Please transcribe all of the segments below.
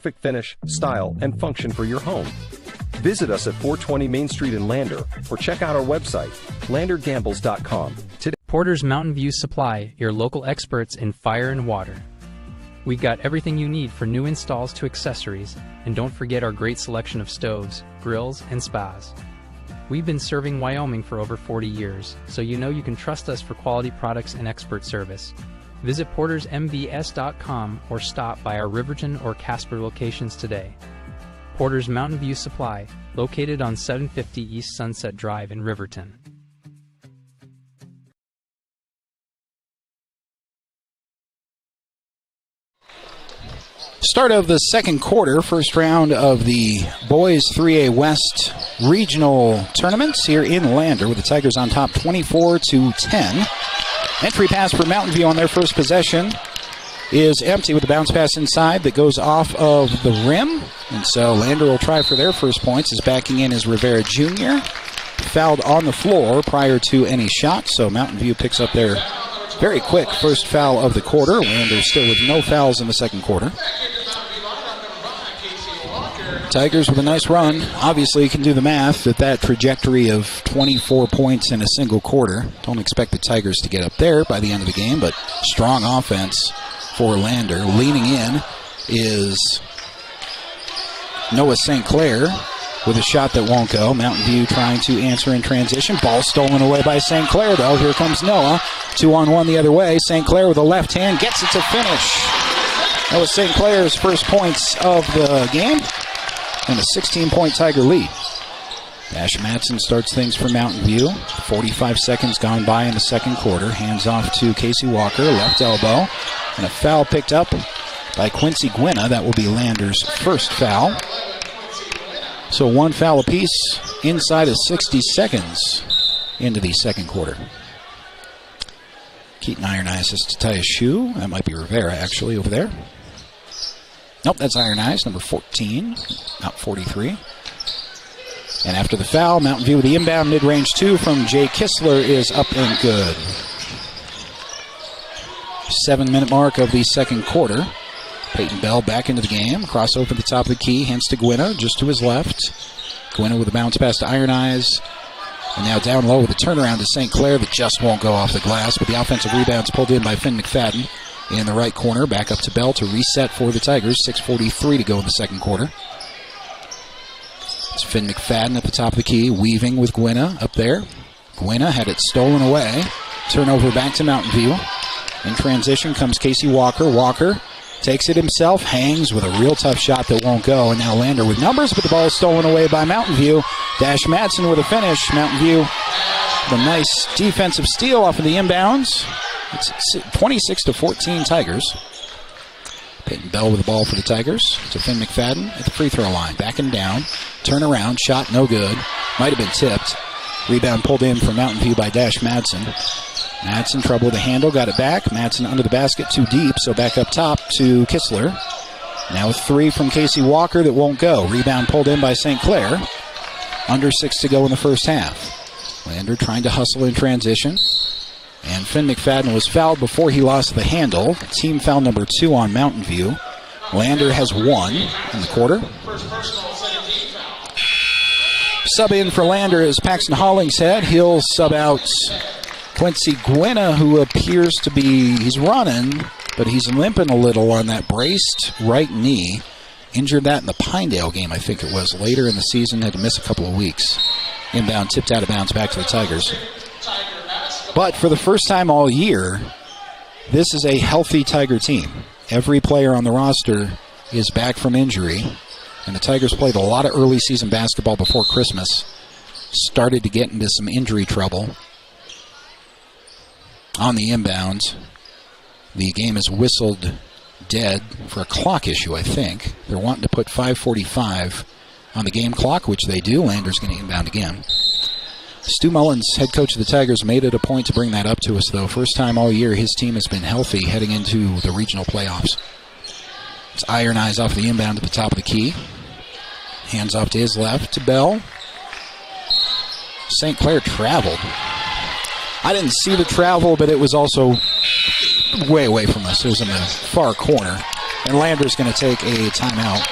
perfect finish, style, and function for your home. Visit us at 420 Main Street in Lander or check out our website, landergambles.com. Today. Porter's Mountain View Supply, your local experts in fire and water. We've got everything you need for new installs to accessories, and don't forget our great selection of stoves, grills, and spas. We've been serving Wyoming for over 40 years, so you know you can trust us for quality products and expert service. Visit portersmbs.com or stop by our Riverton or Casper locations today. Porter's Mountain View Supply, located on 750 East Sunset Drive in Riverton. Start of the second quarter, first round of the Boys 3A West Regional Tournaments here in Lander, with the Tigers on top 24-10. Entry pass for Mountain View on their first possession is empty, with a bounce pass inside that goes off of the rim. And so Lander will try for their first points. As backing in is Rivera Jr., fouled on the floor prior to any shot. So Mountain View picks up their very quick first foul of the quarter. Lander still with no fouls in the second quarter. Tigers with a nice run. Obviously, you can do the math at that trajectory of 24 points in a single quarter. Don't expect the Tigers to get up there by the end of the game, but strong offense for Lander. Leaning in is Noah St. Clair with a shot that won't go. Mountain View trying to answer in transition. Ball stolen away by St. Clair, though. Here comes Noah. 2-on-1 the other way. St. Clair with a left hand gets it to finish. That was St. Clair's first points of the game, and a 16-point Tiger lead. Dash Madsen starts things for Mountain View. 45 seconds gone by in the second quarter. Hands off to Casey Walker, left elbow. And a foul picked up by Quincy Gwinna. That will be Lander's first foul. So one foul apiece inside of 60 seconds into the second quarter. Keaton Iron Eyes has to tie his shoe. That might be Rivera, actually, over there. Nope, that's Iron Eyes, number 14, not 43. And after the foul, Mountain View with the inbound mid-range two from Jay Kistler is up and good. 7-minute mark of the second quarter. Peyton Bell back into the game. Cross over the top of the key. Hands to Gwinna, just to his left. Gwinna with a bounce pass to Iron Eyes. And now down low with a turnaround to St. Clair that just won't go off the glass. But the offensive rebound's pulled in by Finn McFadden in the right corner. Back up to Bell to reset for the Tigers. 6:43 to go in the second quarter. It's Finn McFadden at the top of the key, weaving with Gwinna up there. Gwinna had it stolen away. Turnover back to Mountain View. In transition comes Casey Walker. Walker takes it himself, hangs with a real tough shot that won't go. And now Lander with numbers, but the ball is stolen away by Mountain View. Dash Madsen with a finish. Mountain View, the nice defensive steal off of the inbounds. It's 26-14 Tigers. Peyton Bell with the ball for the Tigers to Finn McFadden at the free throw line. Backing down. Turn around. Shot no good. Might have been tipped. Rebound pulled in from Mountain View by Dash Madsen. Madsen trouble with the handle. Got it back. Madsen under the basket. Too deep. So back up top to Kistler. Now a three from Casey Walker that won't go. Rebound pulled in by St. Clair. Under 6 to go in the first half. Lander trying to hustle in transition. And Finn McFadden was fouled before he lost the handle. Team foul number 2 on Mountain View. Lander has 1 in the quarter. Sub in for Lander is Paxton Hollingshead. He'll sub out Quincy Gwinna, who appears to be, he's running, but he's limping a little on that braced right knee. Injured that in the Pinedale game, I think it was. Later in the season, had to miss a couple of weeks. Inbound, tipped out of bounds back to the Tigers. But for the first time all year, this is a healthy Tiger team. Every player on the roster is back from injury. And the Tigers played a lot of early season basketball before Christmas. Started to get into some injury trouble. On the inbound, the game is whistled dead for a clock issue, I think. They're wanting to put 5:45 on the game clock, which they do. Lander's going to inbound again. Stu Mullins, head coach of the Tigers, made it a point to bring that up to us, though. First time all year his team has been healthy heading into the regional playoffs. It's Iron Eyes off the inbound at the top of the key. Hands off to his left to Bell. St. Clair traveled. I didn't see the travel, but it was also way away from us. It was in the far corner. And Lander's going to take a timeout.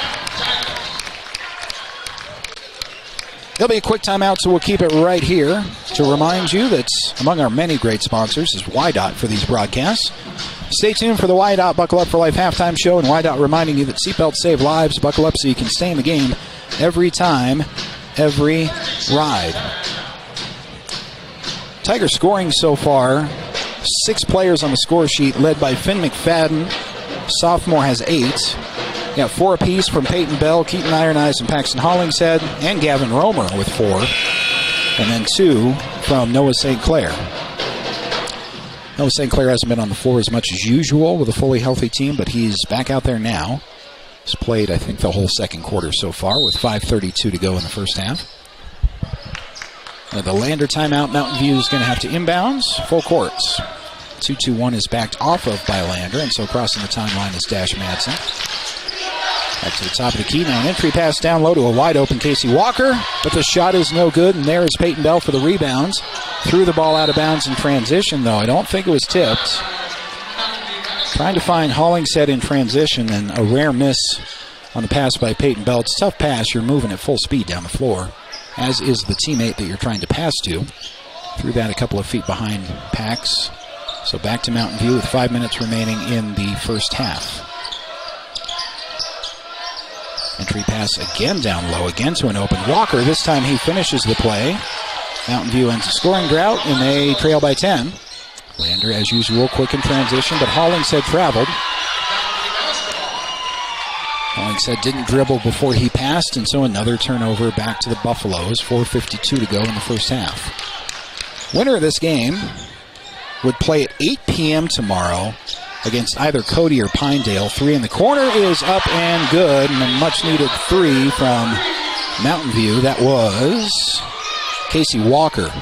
There'll be a quick timeout, so we'll keep it right here to remind you that among our many great sponsors is YDOT for these broadcasts. Stay tuned for the YDOT Buckle Up for Life halftime show, and YDOT reminding you that seatbelts save lives. Buckle up so you can stay in the game every time, every ride. Tigers scoring so far, 6 players on the score sheet, led by Finn McFadden. Sophomore has 8. Got 4 apiece from Peyton Bell, Keaton Iron Eyes, and Paxton Hollingshead, and Gavin Romer with 4. And then 2 from Noah St. Clair. Noah St. Clair hasn't been on the floor as much as usual with a fully healthy team, but he's back out there now. He's played, I think, the whole second quarter so far with 5:32 to go in the first half. The Lander timeout, Mountain View is going to have to inbounds, full courts. 2-2-1 is backed off of by Lander, and so crossing the timeline is Dash Madsen. Back to the top of the key now. An entry pass down low to a wide open Casey Walker, but the shot is no good, and there is Peyton Bell for the rebounds. Threw the ball out of bounds in transition, though. I don't think it was tipped. Trying to find Hollingshead in transition, and a rare miss on the pass by Peyton Bell. It's a tough pass. You're moving at full speed down the floor, as is the teammate that you're trying to pass to. Threw that a couple of feet behind Pax. So back to Mountain View with 5 minutes remaining in the first half. Entry pass again down low, again to an open Walker. This time he finishes the play. Mountain View ends a scoring drought, and they trail by 10. Lander, as usual, quick in transition, but Hollingshead traveled. Hollingshead didn't dribble before he passed, and so another turnover back to the Buffaloes. 4:52 to go in the first half. Winner of this game would play at 8 p.m. tomorrow against either Cody or Pinedale. 3 in the corner is up and good, and a much-needed 3 from Mountain View. That was Casey Walker.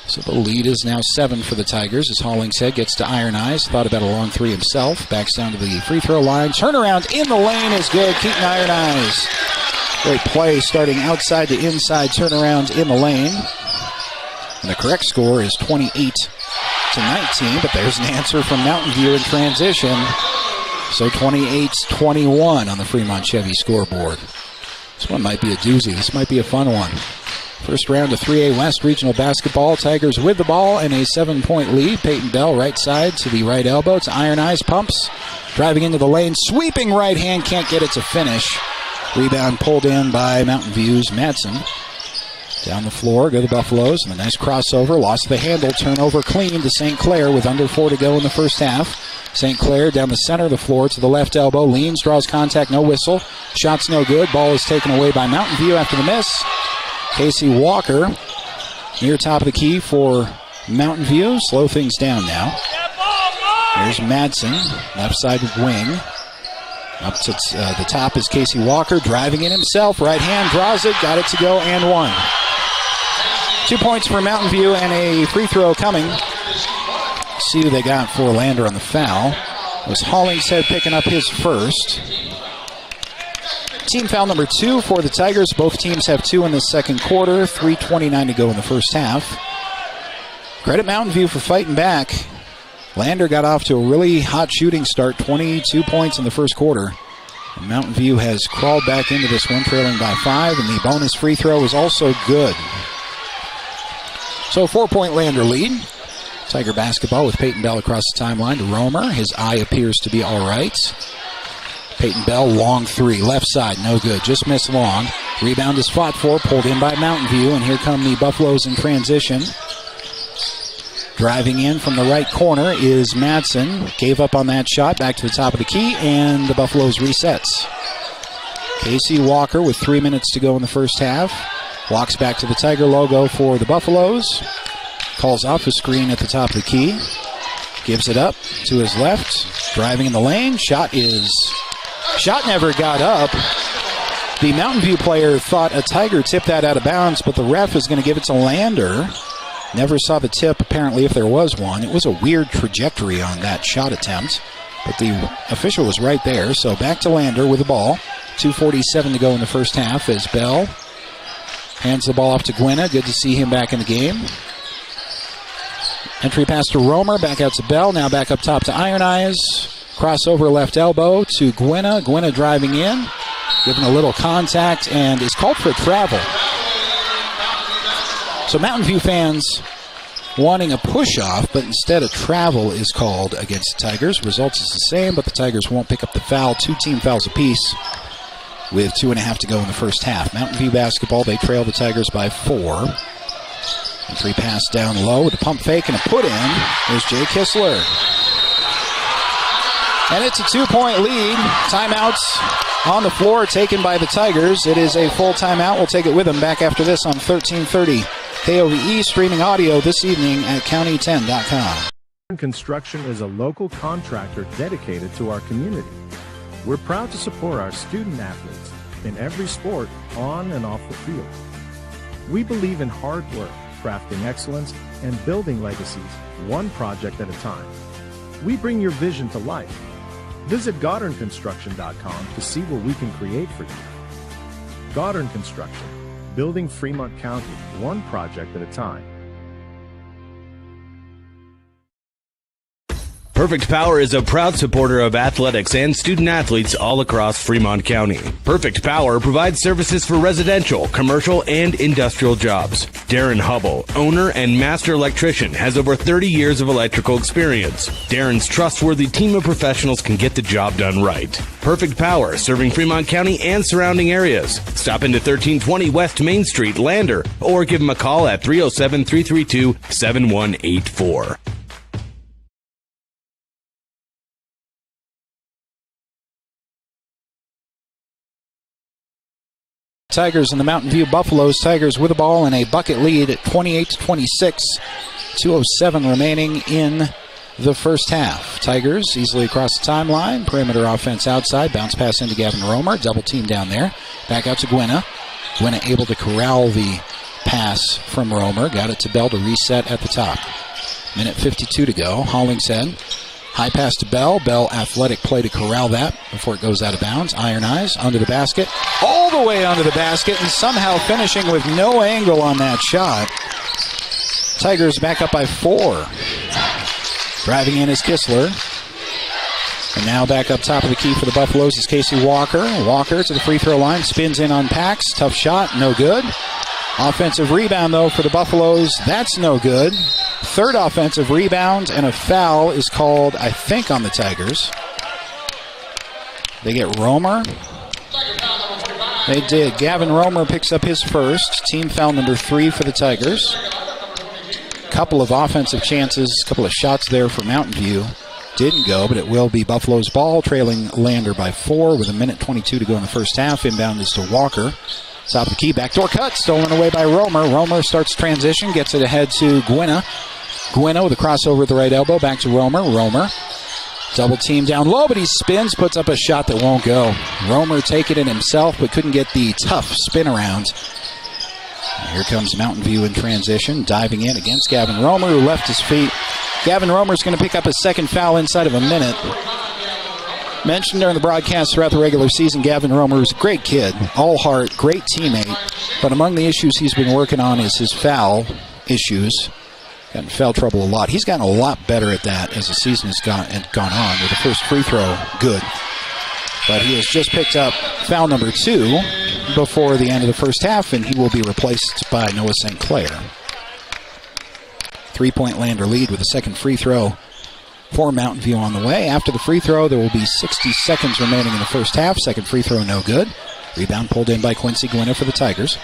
So the lead is now 7 for the Tigers as Hollingshead gets to Iron Eyes. Thought about a long 3 himself. Backs down to the free throw line. Turnaround in the lane is good. Keaton Iron Eyes. Great play starting outside to inside. Turnaround in the lane. And the correct score is 28-19, but there's an answer from Mountain View in transition. So 28-21 on the Fremont Chevy scoreboard. This one might be a doozy. This might be a fun one. First round of 3A West Regional Basketball. Tigers with the ball and a 7-point lead. Peyton Bell right side to the right elbow. It's Iron Eyes, pumps. Driving into the lane. Sweeping right hand. Can't get it to finish. Rebound pulled in by Mountain View's Madsen. Down the floor go the Buffaloes, and a nice crossover. Lost the handle. Turnover clean to St. Clair with under 4 to go in the first half. St. Clair down the center of the floor to the left elbow. Leans, draws contact, no whistle. Shot's no good. Ball is taken away by Mountain View after the miss. Casey Walker near top of the key for Mountain View. Slow things down now. There's Madsen, left side wing. Up to the top is Casey Walker, driving in himself. Right hand, draws it, got it to go, and 1. 2 points for Mountain View and a free throw coming. See who they got for Lander on the foul. It was Hollingshead picking up his first. Team foul number 2 for the Tigers. Both teams have 2 in the second quarter. 3:29 to go in the first half. Credit Mountain View for fighting back. Lander got off to a really hot shooting start, 22 points in the first quarter. And Mountain View has crawled back into this one, trailing by 5, and the bonus free throw is also good. So a 4-point Lander lead. Tiger basketball with Peyton Bell across the timeline to Romer. His eye appears to be all right. Peyton Bell, long 3, left side, no good, just missed long. Rebound is fought for, pulled in by Mountain View, and here come the Buffaloes in transition. Driving in from the right corner is Madsen. Gave up on that shot, back to the top of the key, and the Buffaloes resets. Casey Walker with 3 minutes to go in the first half. Walks back to the Tiger logo for the Buffaloes. Calls off a screen at the top of the key. Gives it up to his left. Driving in the lane. Shot never got up. The Mountain View player thought a Tiger tipped that out of bounds, but the ref is going to give it to Lander. Never saw the tip, apparently, if there was one. It was a weird trajectory on that shot attempt, but the official was right there. So back to Lander with the ball. 2:47 to go in the first half as Bell hands the ball off to Gwynna. Good to see him back in the game. Entry pass to Romer, back out to Bell, now back up top to Iron Eyes. Crossover left elbow to Gwynna. Gwynna driving in, giving a little contact, and is called for travel. So Mountain View fans wanting a push-off, but instead a travel is called against the Tigers. Results is the same, but the Tigers won't pick up the foul. 2 team fouls apiece with 2.5 to go in the first half. Mountain View basketball, they trail the Tigers by 4. Entry pass down low with a pump fake and a put-in. There's Jay Kistler. And it's a 2-point lead. Timeouts on the floor taken by the Tigers. It is a full timeout. We'll take it with them back after this on 1330 KOVE, streaming audio this evening at county10.com. Construction is a local contractor dedicated to our community. We're proud to support our student athletes in every sport, on and off the field. We believe in hard work, crafting excellence, and building legacies, one project at a time. We bring your vision to life. Visit GoddardConstruction.com to see what we can create for you. Goddard Construction, building Fremont County, one project at a time. Perfect Power is a proud supporter of athletics and student athletes all across Fremont County. Perfect Power provides services for residential, commercial, and industrial jobs. Darren Hubble, owner and master electrician, has over 30 years of electrical experience. Darren's trustworthy team of professionals can get the job done right. Perfect Power, serving Fremont County and surrounding areas. Stop into 1320 West Main Street, Lander, or give him a call at 307-332-7184. Tigers and the Mountain View Buffaloes. Tigers with the ball in a bucket lead at 28-26. 2:07 remaining in the first half. Tigers easily across the timeline. Perimeter offense outside. Bounce pass into Gavin Romer. Double team down there. Back out to Gwynna. Gwynna able to corral the pass from Romer. Got it to Bell to reset at the top. Minute 52 to go. Hollingshead. High pass to Bell. Bell athletic play to corral that before it goes out of bounds. Iron Eyes under the basket. All the way under the basket and somehow finishing with no angle on that shot. Tigers back up by 4. Driving in is Kistler. And now back up top of the key for the Buffaloes is Casey Walker. Walker to the free throw line. Spins in on Pax. Tough shot. No good. Offensive rebound, though, for the Buffaloes. That's no good. Third offensive rebound, and a foul is called, I think, on the Tigers. They get Romer. They did. Gavin Romer picks up his first. Team foul number 3 for the Tigers. Couple of offensive chances, couple of shots there for Mountain View. Didn't go, but it will be Buffalo's ball, trailing Lander by 4 with a minute 22 to go in the first half. Inbound is to Walker. Top of the key, backdoor cut, stolen away by Romer. Romer starts transition, gets it ahead to Gwynna. Gwynna with a crossover at the right elbow, back to Romer. Romer, double team down low, but he spins, puts up a shot that won't go. Romer taking it himself, but couldn't get the tough spin around. Here comes Mountain View in transition, diving in against Gavin Romer, who left his feet. Gavin Romer's going to pick up his second foul inside of a minute. Mentioned during the broadcast throughout the regular season, Gavin Romer is a great kid, all heart, great teammate, but among the issues he's been working on is his foul issues. Got in foul trouble a lot. He's gotten a lot better at that as the season has gone on, with the first free throw good. But he has just picked up foul number 2 before the end of the first half, and he will be replaced by Noah St. Clair. 3-point Lander lead with a second free throw for Mountain View on the way. After the free throw, there will be 60 seconds remaining in the first half. Second free throw, no good. Rebound pulled in by Quincy Gwynna for the Tigers.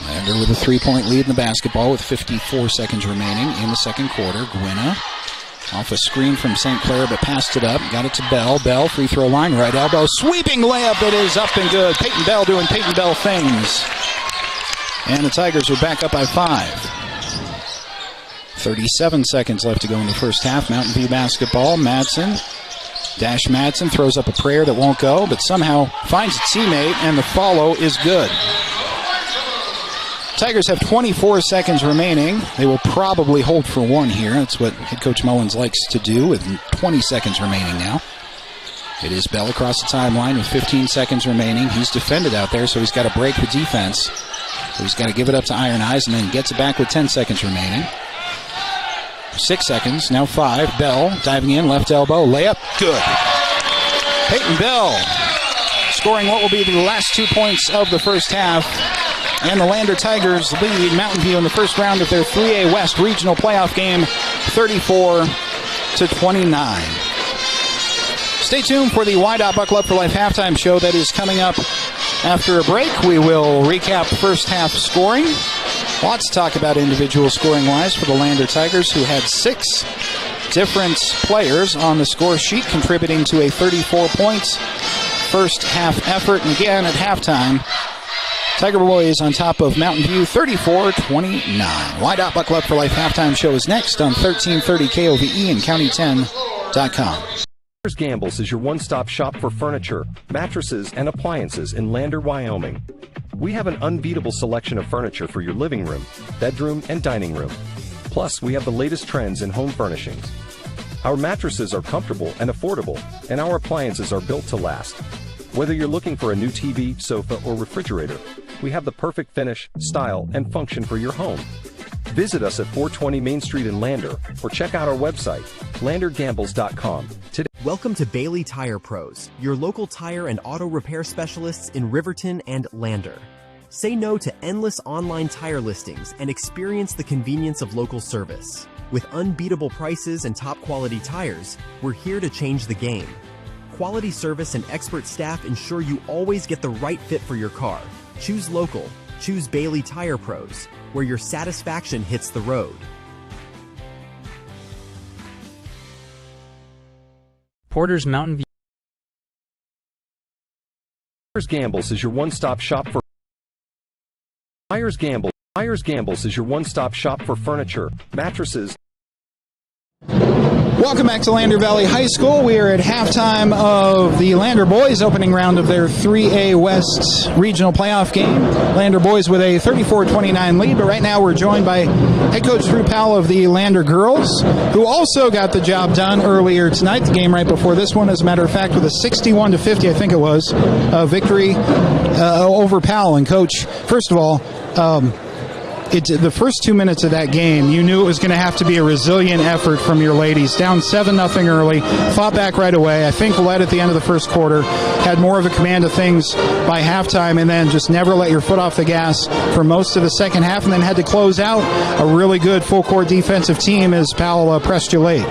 Lander with a 3-point lead in the basketball with 54 seconds remaining in the second quarter. Gwynna off a screen from St. Clair, but passed it up. Got it to Bell. Bell, free throw line, right elbow. Sweeping layup. It is up and good. Peyton Bell doing Peyton Bell things. And the Tigers are back up by 5. 37 seconds left to go in the first half. Mountain View basketball. Madsen. Dash Madsen throws up a prayer that won't go, but somehow finds a teammate, and the follow is good. Tigers have 24 seconds remaining. They will probably hold for one here. That's what head coach Mullins likes to do with 20 seconds remaining now. It is Bell across the timeline with 15 seconds remaining. He's defended out there, so he's got to break the defense. So he's got to give it up to Iron Eyes and then gets it back with 10 seconds remaining. 6 seconds, now 5. Bell diving in, left elbow, layup, good. Peyton Bell scoring what will be the last 2 points of the first half. And the Lander Tigers lead Mountain View in the first round of their 3A West regional playoff game, 34-29. Stay tuned for the Wyandotte Buckle Up for Life halftime show that is coming up after a break. We will recap first half scoring. Lots to talk about individual scoring-wise for the Lander Tigers, who had 6 different players on the score sheet contributing to a 34 points first half effort. And again, at halftime, Tiger Boys on top of Mountain View, 34-29. Wyandotte Buckle Up for Life halftime show is next on 1330 KOVE and County10.com. Gambles is your one-stop shop for furniture, mattresses, and appliances in Lander, Wyoming. We have an unbeatable selection of furniture for your living room, bedroom, and dining room. Plus, we have the latest trends in home furnishings. Our mattresses are comfortable and affordable, and our appliances are built to last. Whether you're looking for a new TV, sofa, or refrigerator, we have the perfect finish, style, and function for your home. Visit us at 420 Main Street in Lander, or check out our website, landergambles.com. Today. Welcome to Bailey Tire Pros, your local tire and auto repair specialists in Riverton and Lander. Say no to endless online tire listings and experience the convenience of local service. With unbeatable prices and top quality tires, we're here to change the game. Quality service and expert staff ensure you always get the right fit for your car. Choose local. Choose Bailey Tire Pros, where your satisfaction hits the road. Porter's Mountain View. Myers Gambles is your one-stop shop for Myers Gambles is your one-stop shop for furniture, mattresses. Welcome back to Lander Valley High School. We are at halftime of the Lander Boys opening round of their 3A West regional playoff game. Lander Boys with a 34-29 lead, but right now we're joined by head coach Drew Powell of the Lander Girls, who also got the job done earlier tonight, the game right before this one, as a matter of fact, with a 61-50, I think it was, victory over Powell. And Coach, first of all, the first 2 minutes of that game, you knew it was going to have to be a resilient effort from your ladies. Down 7-0 early, fought back right away. I think led at the end of the first quarter, had more of a command of things by halftime, and then just never let your foot off the gas for most of the second half, and then had to close out a really good full-court defensive team as Powell pressed you late.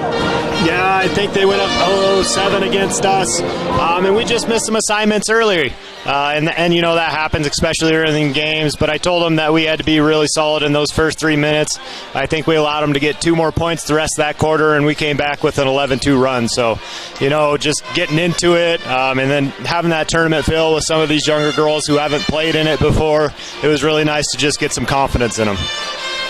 Yeah, I think they went up 0-7 against us, and we just missed some assignments early. And you know that happens, especially early in games. But I told them that we had to be really solid in those first 3 minutes. I think we allowed them to get 2 more points the rest of that quarter, and we came back with an 11-2 run. So, you know, just getting into it, and then having that tournament feel with some of these younger girls who haven't played in it before, it was really nice to just get some confidence in them.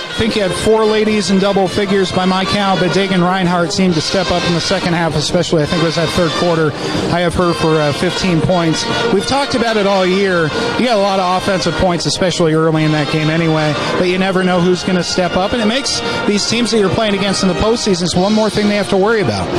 I think you had 4 ladies in double figures by my count, but Dagan Reinhardt seemed to step up in the second half, especially I think it was that third quarter. I have her for 15 points. We've talked about it all year. You got a lot of offensive points, especially early in that game anyway, but you never know who's going to step up, and it makes these teams that you're playing against in the postseason one more thing they have to worry about.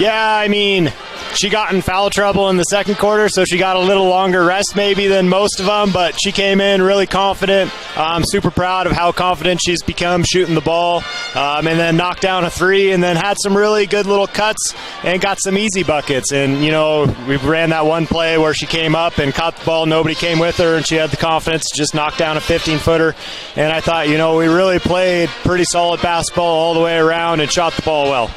Yeah, I mean, she got in foul trouble in the second quarter, so she got a little longer rest maybe than most of them, but she came in really confident. I'm super proud of how confident she's become shooting the ball, and then knocked down a 3, and then had some really good little cuts and got some easy buckets. And, you know, we ran that one play where she came up and caught the ball, nobody came with her, and she had the confidence to just knock down a 15-footer. And I thought, you know, we really played pretty solid basketball all the way around and shot the ball well.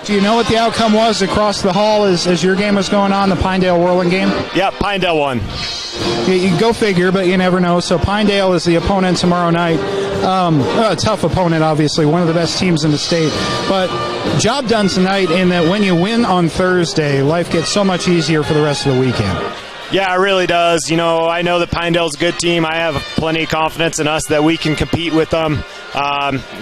Do you know what the outcome was across the hall as your game was going on, the Pinedale-Whirling game? Yep, Pinedale won. You can go figure, but you never know. So Pinedale is the opponent tomorrow night. A tough opponent, obviously, one of the best teams in the state. But job done tonight in that when you win on Thursday, life gets so much easier for the rest of the weekend. Yeah, it really does. You know, I know that Pinedale's a good team. I have plenty of confidence in us that we can compete with them.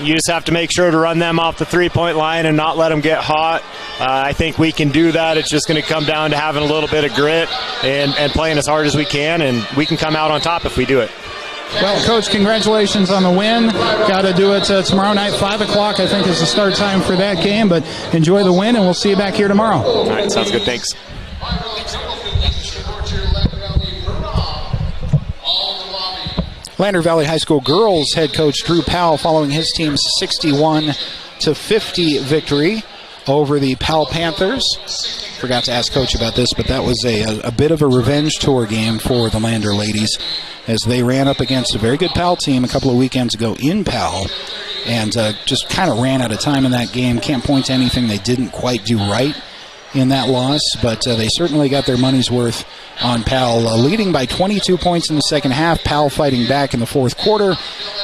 You just have to make sure to run them off the three-point line and not let them get hot. I think we can do that. It's just going to come down to having a little bit of grit and playing as hard as we can, and we can come out on top if we do it. Well, Coach, congratulations on the win. Got to do it tomorrow night, 5 o'clock, I think, is the start time for that game. But enjoy the win, and we'll see you back here tomorrow. All right, sounds good. Thanks. Lander Valley High School girls head coach Drew Powell following his team's 61-50 56-50 victory over the Powell Panthers. Forgot to ask Coach about this, but that was a bit of a revenge tour game for the Lander ladies as they ran up against a very good Powell team a couple of weekends ago in Powell and just kind of ran out of time in that game. Can't point to anything they didn't quite do right in that loss, but they certainly got their money's worth on Powell, leading by 22 points in the second half. Powell fighting back in the fourth quarter,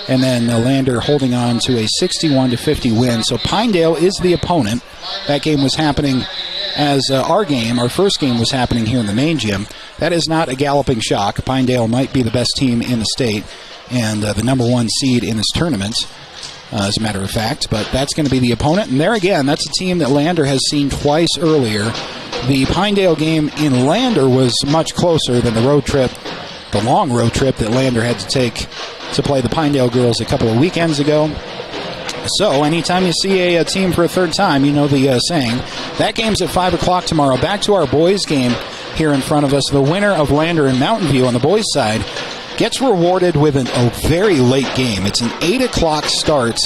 and then Lander holding on to a 61-50 win. So Pinedale is the opponent. That game was happening as our first game was happening here in the main gym. That is not a galloping shock. Pinedale might be the best team in the state and the number one seed in this tournament, as a matter of fact, but that's going to be the opponent. And there again, that's a team that Lander has seen twice earlier. The Pinedale game in Lander was much closer than the long road trip that Lander had to take to play the Pinedale girls a couple of weekends ago. So anytime you see a team for a third time, you know the saying. That game's at 5 o'clock tomorrow. Back to our boys game here in front of us. The winner of Lander and Mountain View on the boys' side gets rewarded with a very late game. It's an 8 o'clock start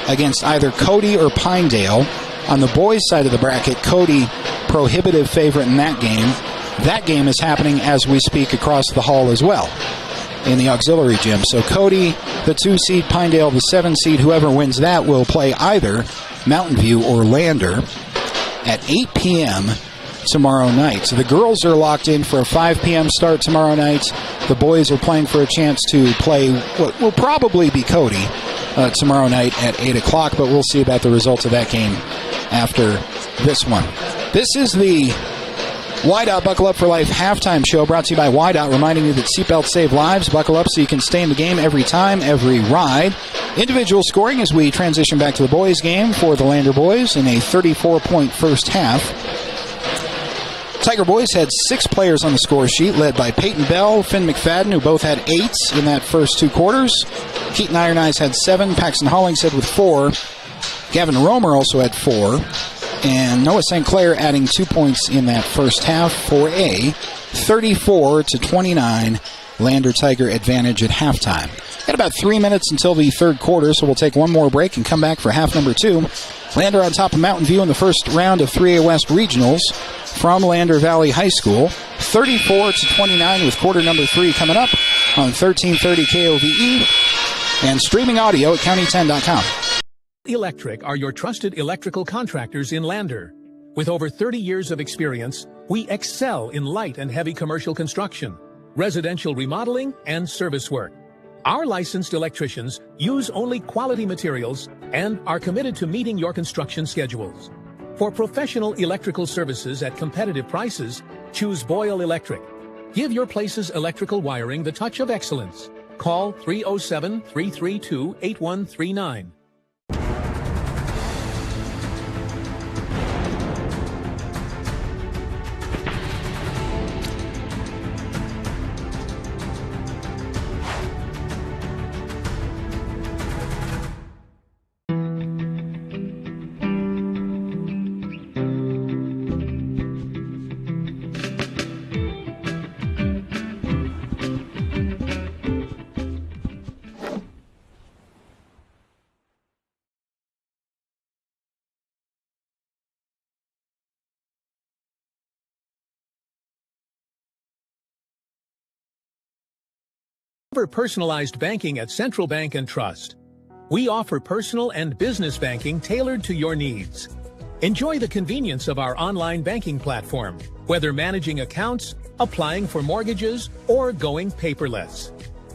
against either Cody or Pinedale. On the boys' side of the bracket, Cody, prohibitive favorite in that game. That game is happening as we speak across the hall as well in the auxiliary gym. So Cody, the 2 seed, Pinedale, the 7 seed, whoever wins that will play either Mountain View or Lander at 8 p.m. tomorrow night. So the girls are locked in for a 5 p.m. start tomorrow night. The boys are playing for a chance to play what will probably be Cody tomorrow night at 8 o'clock, but we'll see about the results of that game after this one. This is the Wideout Buckle Up for Life halftime show brought to you by Wideout, reminding you that seatbelts save lives. Buckle up so you can stay in the game every time, every ride. Individual scoring as we transition back to the boys' game for the Lander boys in a 34-point first half. Tiger boys had 6 players on the score sheet, led by Peyton Bell, Finn McFadden, who both had 8s in that first 2 quarters. Keaton Iron Eyes had 7, Paxton Hollingshead with 4. Gavin Romer also had 4. And Noah St. Clair adding 2 points in that first half for a 34-29 Lander Tiger advantage at halftime. Got about 3 minutes until the third quarter, so we'll take one more break and come back for half number 2. Lander on top of Mountain View in the first round of 3A West Regionals from Lander Valley High School. 34-29 with quarter number 3 coming up on 1330 KOVE and streaming audio at county10.com. Electric are your trusted electrical contractors in Lander. With over 30 years of experience, we excel in light and heavy commercial construction, residential remodeling, and service work. Our licensed electricians use only quality materials and are committed to meeting your construction schedules. For professional electrical services at competitive prices, choose Boyle Electric. Give your place's electrical wiring the touch of excellence. Call 307-332-8139. Personalized banking at Central Bank and Trust. We offer personal and business banking tailored to your needs. Enjoy the convenience of our online banking platform, whether managing accounts, applying for mortgages, or going paperless.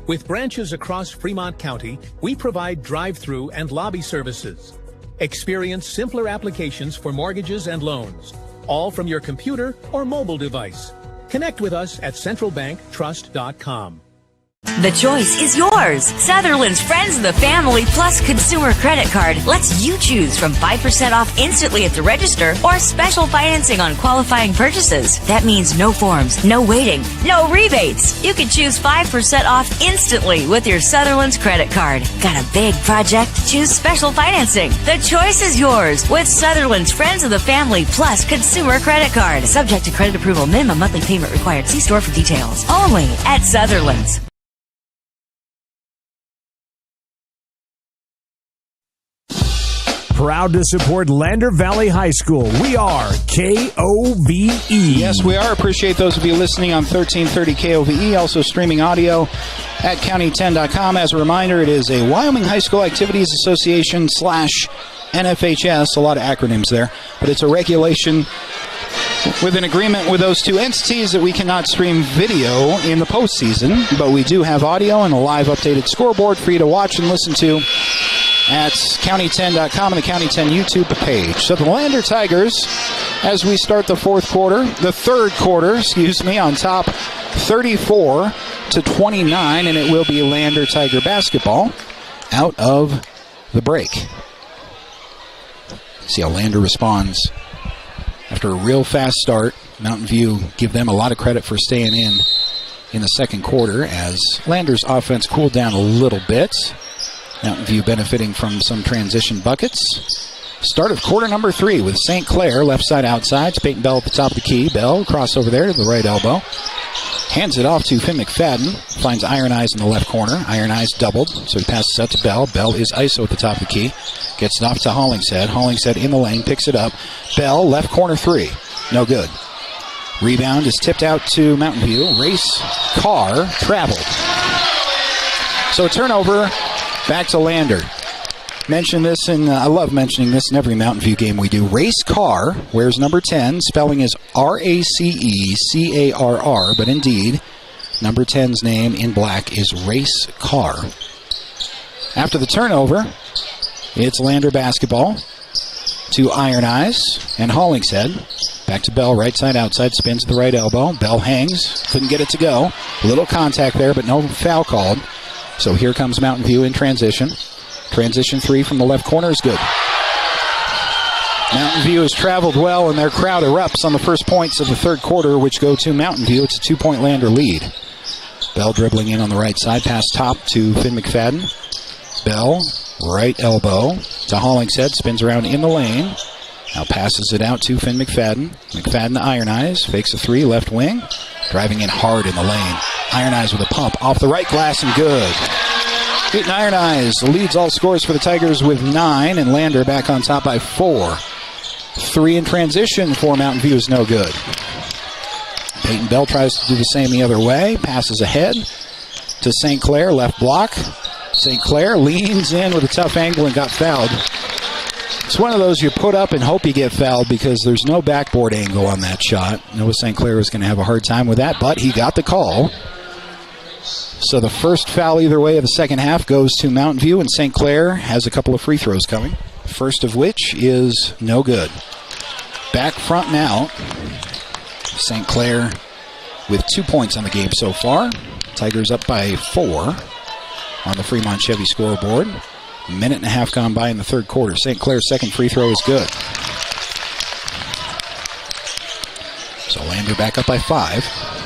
With branches across Fremont County, we provide drive-through and lobby services. Experience simpler applications for mortgages and loans, all from your computer or mobile device. Connect with us at centralbanktrust.com. The choice is yours. Sutherland's Friends of the Family Plus Consumer Credit Card lets you choose from 5% off instantly at the register or special financing on qualifying purchases. That means no forms, no waiting, no rebates. You can choose 5% off instantly with your Sutherland's credit card. Got a big project? Choose special financing. The choice is yours with Sutherland's Friends of the Family Plus Consumer Credit Card. Subject to credit approval. Minimum monthly payment required. See store for details. Only at Sutherland's. proud to support Lander Valley High School. We are KOVE. Yes, we are. Appreciate those of you listening on 1330 KOVE, also streaming audio at county10.com. As a reminder, it is a Wyoming High School Activities Association / NFHS, a lot of acronyms there, but it's a regulation with an agreement with those two entities that we cannot stream video in the postseason, but we do have audio and a live updated scoreboard for you to watch and listen to at county10.com and the County 10 YouTube page. So the Lander Tigers, as we start the third quarter, on top 34-29, and it will be Lander Tiger basketball out of the break. See how Lander responds after a real fast start. Mountain View give them a lot of credit for staying in the second quarter as Lander's offense cooled down a little bit. Mountain View benefiting from some transition buckets. Start of quarter number 3 with St. Clair left side outside. It's Peyton Bell at the top of the key. Bell cross over there to the right elbow. Hands it off to Finn McFadden. Finds Iron Eyes in the left corner. Iron Eyes doubled, so he passes out to Bell. Bell is ISO at the top of the key. Gets it off to Hollingshead. Hollingshead in the lane, picks it up. Bell, left corner 3. No good. Rebound is tipped out to Mountain View. Race Carr traveled. So a turnover back to Lander. Mention this, and I love mentioning this in every Mountain View game we do. Race Carr wears number 10. Spelling is RACECARR, but indeed, number 10's name in black is Race Carr. After the turnover, it's Lander basketball to Iron Eyes and Hollingshead. Back to Bell, right side outside, spins to the right elbow. Bell hangs, couldn't get it to go. A little contact there, but no foul called. So here comes Mountain View in transition. Transition 3 from the left corner is good. Mountain View has traveled well, and their crowd erupts on the first points of the third quarter, which go to Mountain View. It's a 2-point Lander lead. Bell dribbling in on the right side, pass top to Finn McFadden. Bell, right elbow to Hollingshead, spins around in the lane. Now passes it out to Finn McFadden. McFadden to Iron Eyes, fakes a 3, left wing. Driving in hard in the lane. Iron Eyes with a pump off the right glass and good. Beating Iron Eyes leads all scores for the Tigers with 9, and Lander back on top by 4. 3 in transition for Mountain View is no good. Peyton Bell tries to do the same the other way. Passes ahead to St. Clair, left block. St. Clair leans in with a tough angle and got fouled. It's one of those you put up and hope you get fouled because there's no backboard angle on that shot. Noah St. Clair was going to have a hard time with that, but he got the call. So the first foul either way of the second half goes to Mountain View, and St. Clair has a couple of free throws coming. First of which is no good. Back front now. St. Clair with 2 points on the game so far. Tigers up by 4 on the Fremont Chevy scoreboard. A minute and a half gone by in the third quarter. St. Clair's second free throw is good. So Lander back up by 5.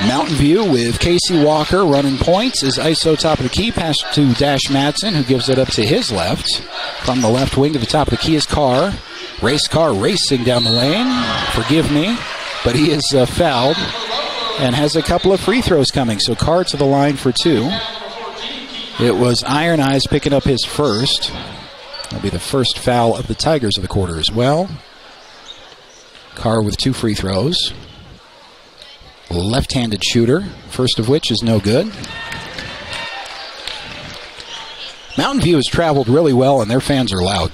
Mountain View with Casey Walker running points is ISO top of the key. Pass to Dash Madsen, who gives it up to his left. From the left wing to the top of the key is Carr. Race Carr racing down the lane. Forgive me, but he is fouled and has a couple of free throws coming. So Carr to the line for 2. It was Iron Eyes picking up his first. That'll be the first foul of the Tigers of the quarter as well. Carr with 2 free throws. Left-handed shooter, first of which is no good. Mountain View has traveled really well, and their fans are loud.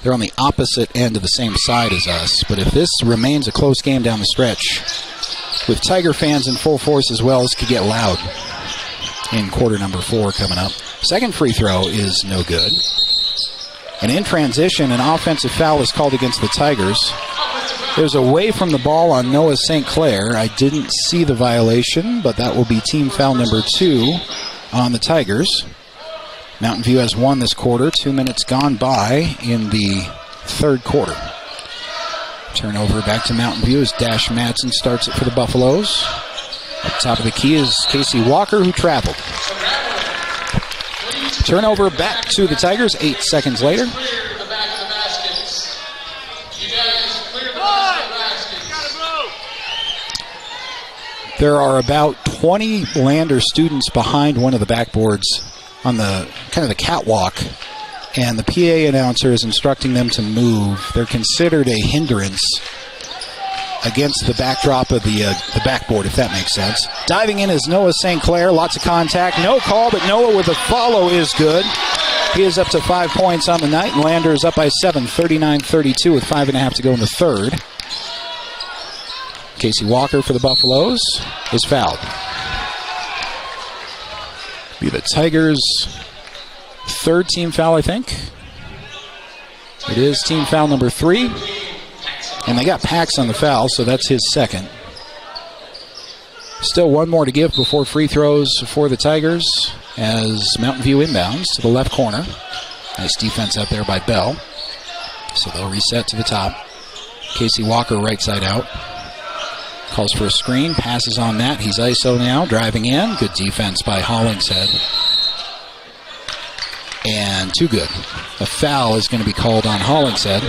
They're on the opposite end of the same side as us, but if this remains a close game down the stretch, with Tiger fans in full force as well, this could get loud in quarter number 4 coming up. Second free throw is no good. And in transition, an offensive foul is called against the Tigers. There's away from the ball on Noah St. Clair. I didn't see the violation, but that will be team foul number 2 on the Tigers. Mountain View has won this quarter. 2 minutes gone by in the third quarter. Turnover back to Mountain View as Dash Madsen starts it for the Buffaloes. At the top of the key is Casey Walker, who traveled. Turnover back to the Tigers 8 seconds later. There are about 20 Lander students behind one of the backboards on the kind of the catwalk and the PA announcer is instructing them to move. They're considered a hindrance against the backdrop of the backboard, if that makes sense. Diving in is Noah St. Clair. Lots of contact. No call, but Noah with a follow is good. He is up to 5 points on the night, and Lander is up by 7, 39-32 with 5.5 to go in the third. Casey Walker for the Buffaloes is fouled. Be the Tigers' third team foul, I think. It is team foul number 3. And they got Pax on the foul, so that's his second. Still one more to give before free throws for the Tigers as Mountain View inbounds to the left corner. Nice defense out there by Bell. So they'll reset to the top. Casey Walker right side out. Calls for a screen, passes on that. He's ISO now, driving in. Good defense by Hollingshead. And too good. A foul is going to be called on Hollingshead.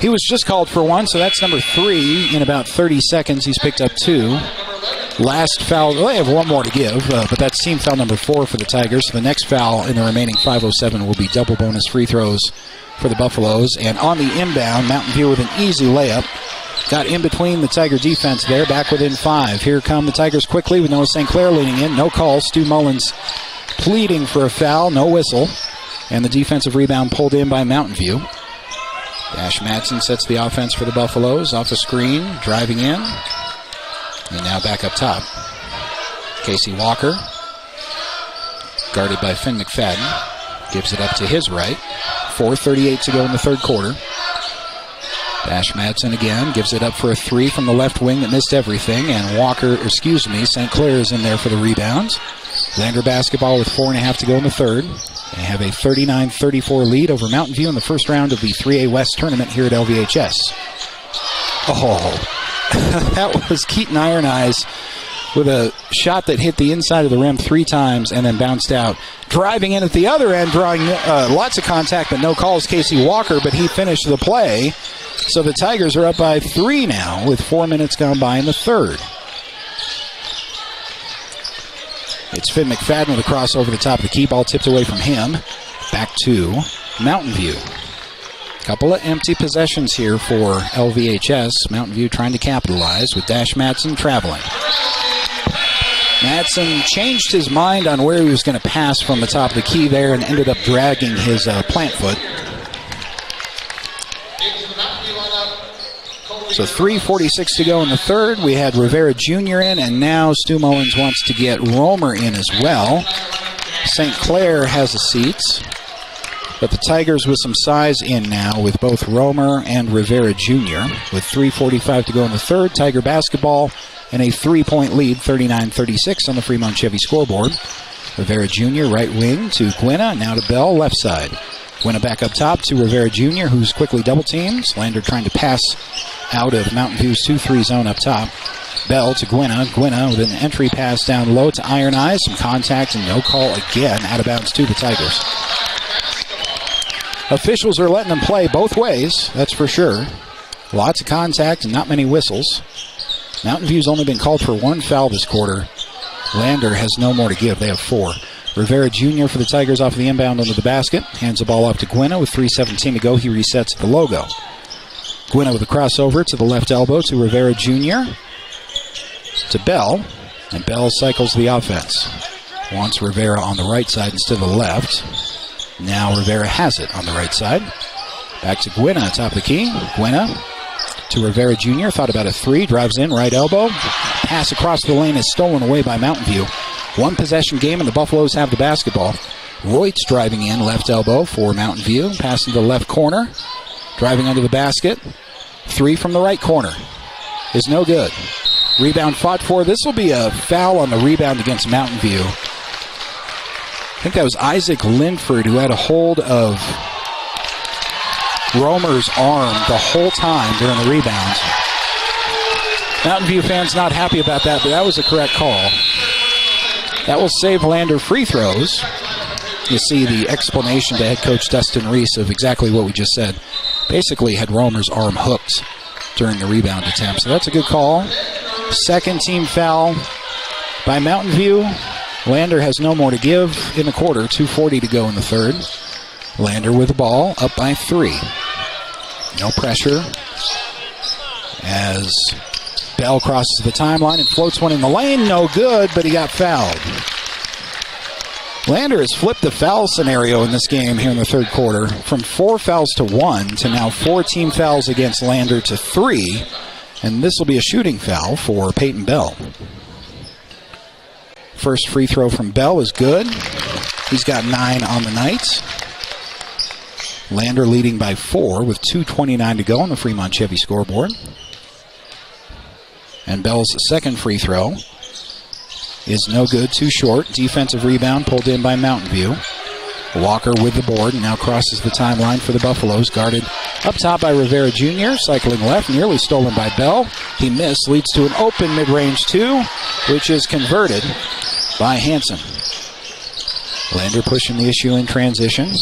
He was just called for one, so that's number 3. In about 30 seconds, he's picked up 2. Last foul, well, they have one more to give, but that's team foul number 4 for the Tigers. The next foul in the remaining 5:07 will be double bonus free throws for the Buffaloes. And on the inbound, Mountain View with an easy layup. Got in between the Tiger defense there, back within 5. Here come the Tigers quickly with Noah St. Clair leading in. No call. Stu Mullins pleading for a foul, no whistle. And the defensive rebound pulled in by Mountain View. Dash Madsen sets the offense for the Buffaloes off a screen, driving in. And now back up top. Casey Walker, guarded by Finn McFadden, gives it up to his right. 4:38 to go in the third quarter. Dash Madsen again, gives it up for a 3 from the left wing that missed everything. And St. Clair is in there for the rebound. Lander basketball with 4.5 to go in the third. They have a 39-34 lead over Mountain View in the first round of the 3A West tournament here at LVHS. Oh, that was Keaton Iron Eyes with a shot that hit the inside of the rim 3 times and then bounced out. Driving in at the other end, drawing lots of contact, but no calls, Casey Walker, but he finished the play. So the Tigers are up by 3 now with 4 minutes gone by in the third. It's Finn McFadden with a cross over the top of the key. Ball tipped away from him. Back to Mountain View. Couple of empty possessions here for LVHS. Mountain View trying to capitalize with Dash Madsen traveling. Madsen changed his mind on where he was going to pass from the top of the key there and ended up dragging his plant foot. So 3:46 to go in the third. We had Rivera Jr. in, and now Stu Mullins wants to get Romer in as well. St. Clair has a seat, but the Tigers with some size in now with both Romer and Rivera Jr. With 3:45 to go in the third, Tiger basketball and a 3-point lead, 39-36 on the Fremont Chevy scoreboard. Rivera Jr. right wing to Gwynna, now to Bell, left side. Gwynna back up top to Rivera Jr., who's quickly double-teamed. Lander trying to pass out of Mountain View's 2-3 zone up top. Bell to Gwynna. Gwynna with an entry pass down low to Iron Eyes. Some contact and no call again. Out of bounds to the Tigers. Officials are letting them play both ways, that's for sure. Lots of contact and not many whistles. Mountain View's only been called for 1 foul this quarter. Lander has no more to give. They have 4. Rivera Jr. for the Tigers off the inbound under the basket. Hands the ball off to Gwynna with 3:17 to go. He resets the logo. Gwynna with a crossover to the left elbow to Rivera Jr. to Bell. And Bell cycles the offense. Wants Rivera on the right side instead of the left. Now Rivera has it on the right side. Back to Gwynna, top of the key. Gwynna to Rivera Jr. Thought about a 3. Drives in, right elbow. Pass across the lane is stolen away by Mountain View. 1 possession game, and the Buffaloes have the basketball. Reutz driving in, left elbow for Mountain View. Passing to the left corner. Driving under the basket. 3 from the right corner is no good. Rebound fought for. This will be a foul on the rebound against Mountain View. I think that was Isaac Linford who had a hold of Romer's arm the whole time during the rebound. Mountain View fans not happy about that, but that was a correct call. That will save Lander free throws. You see the explanation to head coach Dustin Reese of exactly what we just said. Basically had Romer's arm hooked during the rebound attempt. So that's a good call. Second team foul by Mountain View. Lander has no more to give in the quarter. 2:40 to go in the third. Lander with the ball, up by 3. No pressure as Bell crosses the timeline and floats one in the lane. No good, but he got fouled. Lander has flipped the foul scenario in this game here in the third quarter from 4 fouls to 1 to now 4 team fouls against Lander to 3. And this will be a shooting foul for Peyton Bell. First free throw from Bell is good. He's got 9 on the night. Lander leading by 4 with 2:29 to go on the Fremont Chevy scoreboard. And Bell's second free throw is no good, too short. Defensive rebound pulled in by Mountain View. Walker with the board and now crosses the timeline for the Buffaloes. Guarded up top by Rivera Jr. Cycling left, nearly stolen by Bell. He missed, leads to an open mid-range 2, which is converted by Hansen. Lander pushing the issue in transition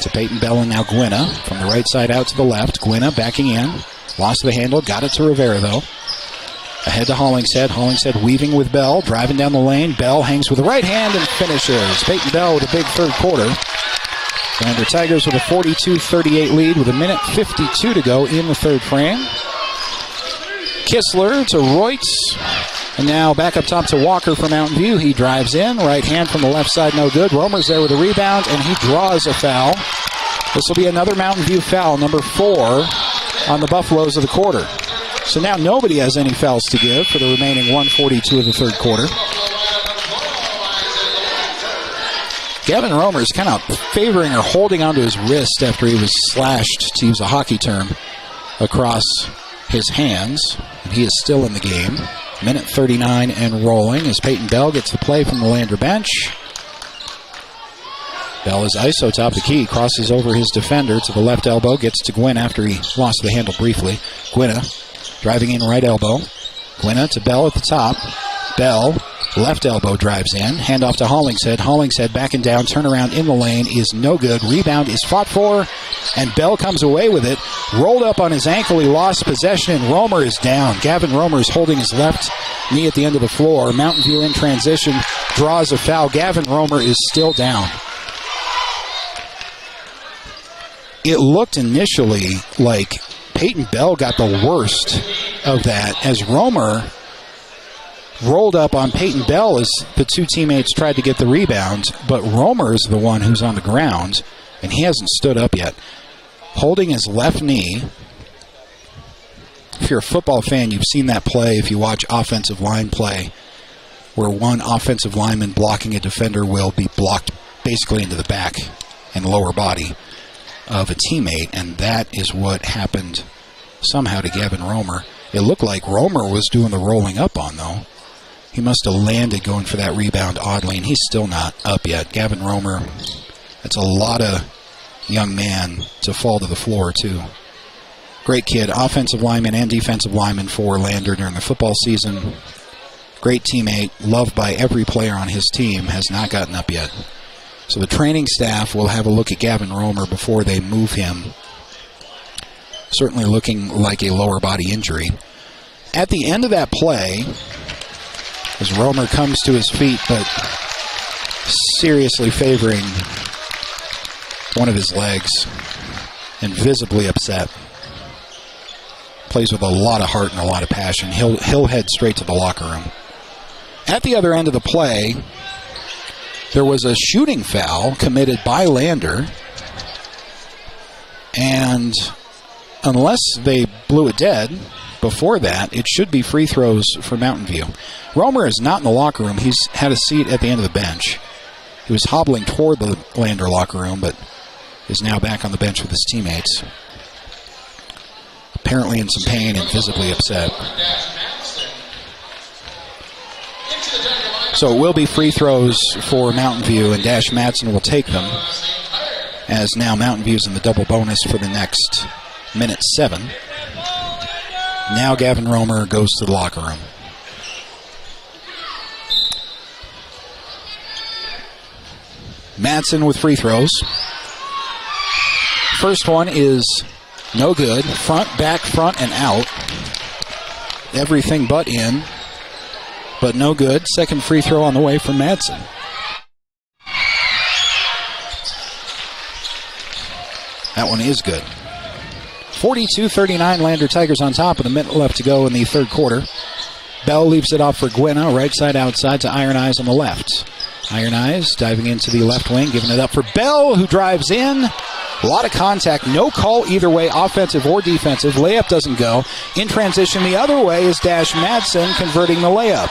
to Peyton Bell and now Gwynna. From the right side out to the left. Gwynna backing in. Lost the handle, got it to Rivera though. Ahead to Hollingshead. Hollingshead weaving with Bell, driving down the lane. Bell hangs with the right hand and finishes. Peyton Bell with a big third quarter. Lander Tigers with a 42-38 lead with 1:52 to go in the third frame. Kistler to Royts. And now back up top to Walker for Mountain View. He drives in. Right hand from the left side, no good. Romer's there with a rebound, and he draws a foul. This will be another Mountain View foul, number 4 on the Buffaloes of the quarter. So now nobody has any fouls to give for the remaining 1:42 of the third quarter. Gavin Romer's kind of favoring or holding onto his wrist after he was slashed, to use a hockey term, across his hands. And he is still in the game. 1:39 and rolling as Peyton Bell gets the play from the Lander bench. Bell is iso top the key, crosses over his defender to the left elbow, gets to Gwynn after he lost the handle briefly. Gwynna driving in right elbow. Gwynna to Bell at the top. Bell, left elbow drives in. Handoff to Hollingshead. Hollingshead backing down. Turnaround in the lane is no good. Rebound is fought for, and Bell comes away with it. Rolled up on his ankle. He lost possession, and Romer is down. Gavin Romer is holding his left knee at the end of the floor. Mountain View in transition draws a foul. Gavin Romer is still down. It looked initially like Peyton Bell got the worst of that as Romer rolled up on Peyton Bell as the two teammates tried to get the rebound, but Romer is the one who's on the ground, and he hasn't stood up yet. Holding his left knee. If you're a football fan, you've seen that play if you watch offensive line play, where one offensive lineman blocking a defender will be blocked basically into the back and lower body of a teammate, and that is what happened somehow to Gavin Romer. It looked like Romer was doing the rolling up on, though. He must have landed going for that rebound oddly, and he's still not up yet. Gavin Romer, that's a lot of young man to fall to the floor, too. Great kid, offensive lineman and defensive lineman for Lander during the football season. Great teammate, loved by every player on his team, has not gotten up yet. So the training staff will have a look at Gavin Romer before they move him. Certainly looking like a lower body injury. At the end of that play, as Romer comes to his feet, but seriously favoring one of his legs and visibly upset. Plays with a lot of heart and a lot of passion. He'll head straight to the locker room. At the other end of the play, there was a shooting foul committed by Lander, and unless they blew it dead before that, it should be free throws for Mountain View. Romer is not in the locker room. He's had a seat at the end of the bench. He was hobbling toward the Lander locker room, but is now back on the bench with his teammates. Apparently in some pain and visibly upset. So it will be free throws for Mountain View, and Dash Madsen will take them, as now Mountain View's in the double bonus for the next 1:07. Now Gavin Romer goes to the locker room. Madsen with free throws. First one is no good. Front, back, front, and out. Everything but in. But no good. Second free throw on the way from Madsen. That one is good. 42-39, Lander Tigers on top with a minute left to go in the third quarter. Bell leaves it off for Gwynna, right side outside to Iron Eyes on the left. Iron Eyes diving into the left wing, giving it up for Bell, who drives in. A lot of contact, no call either way, offensive or defensive. Layup doesn't go. In transition the other way is Dash Madsen converting the layup.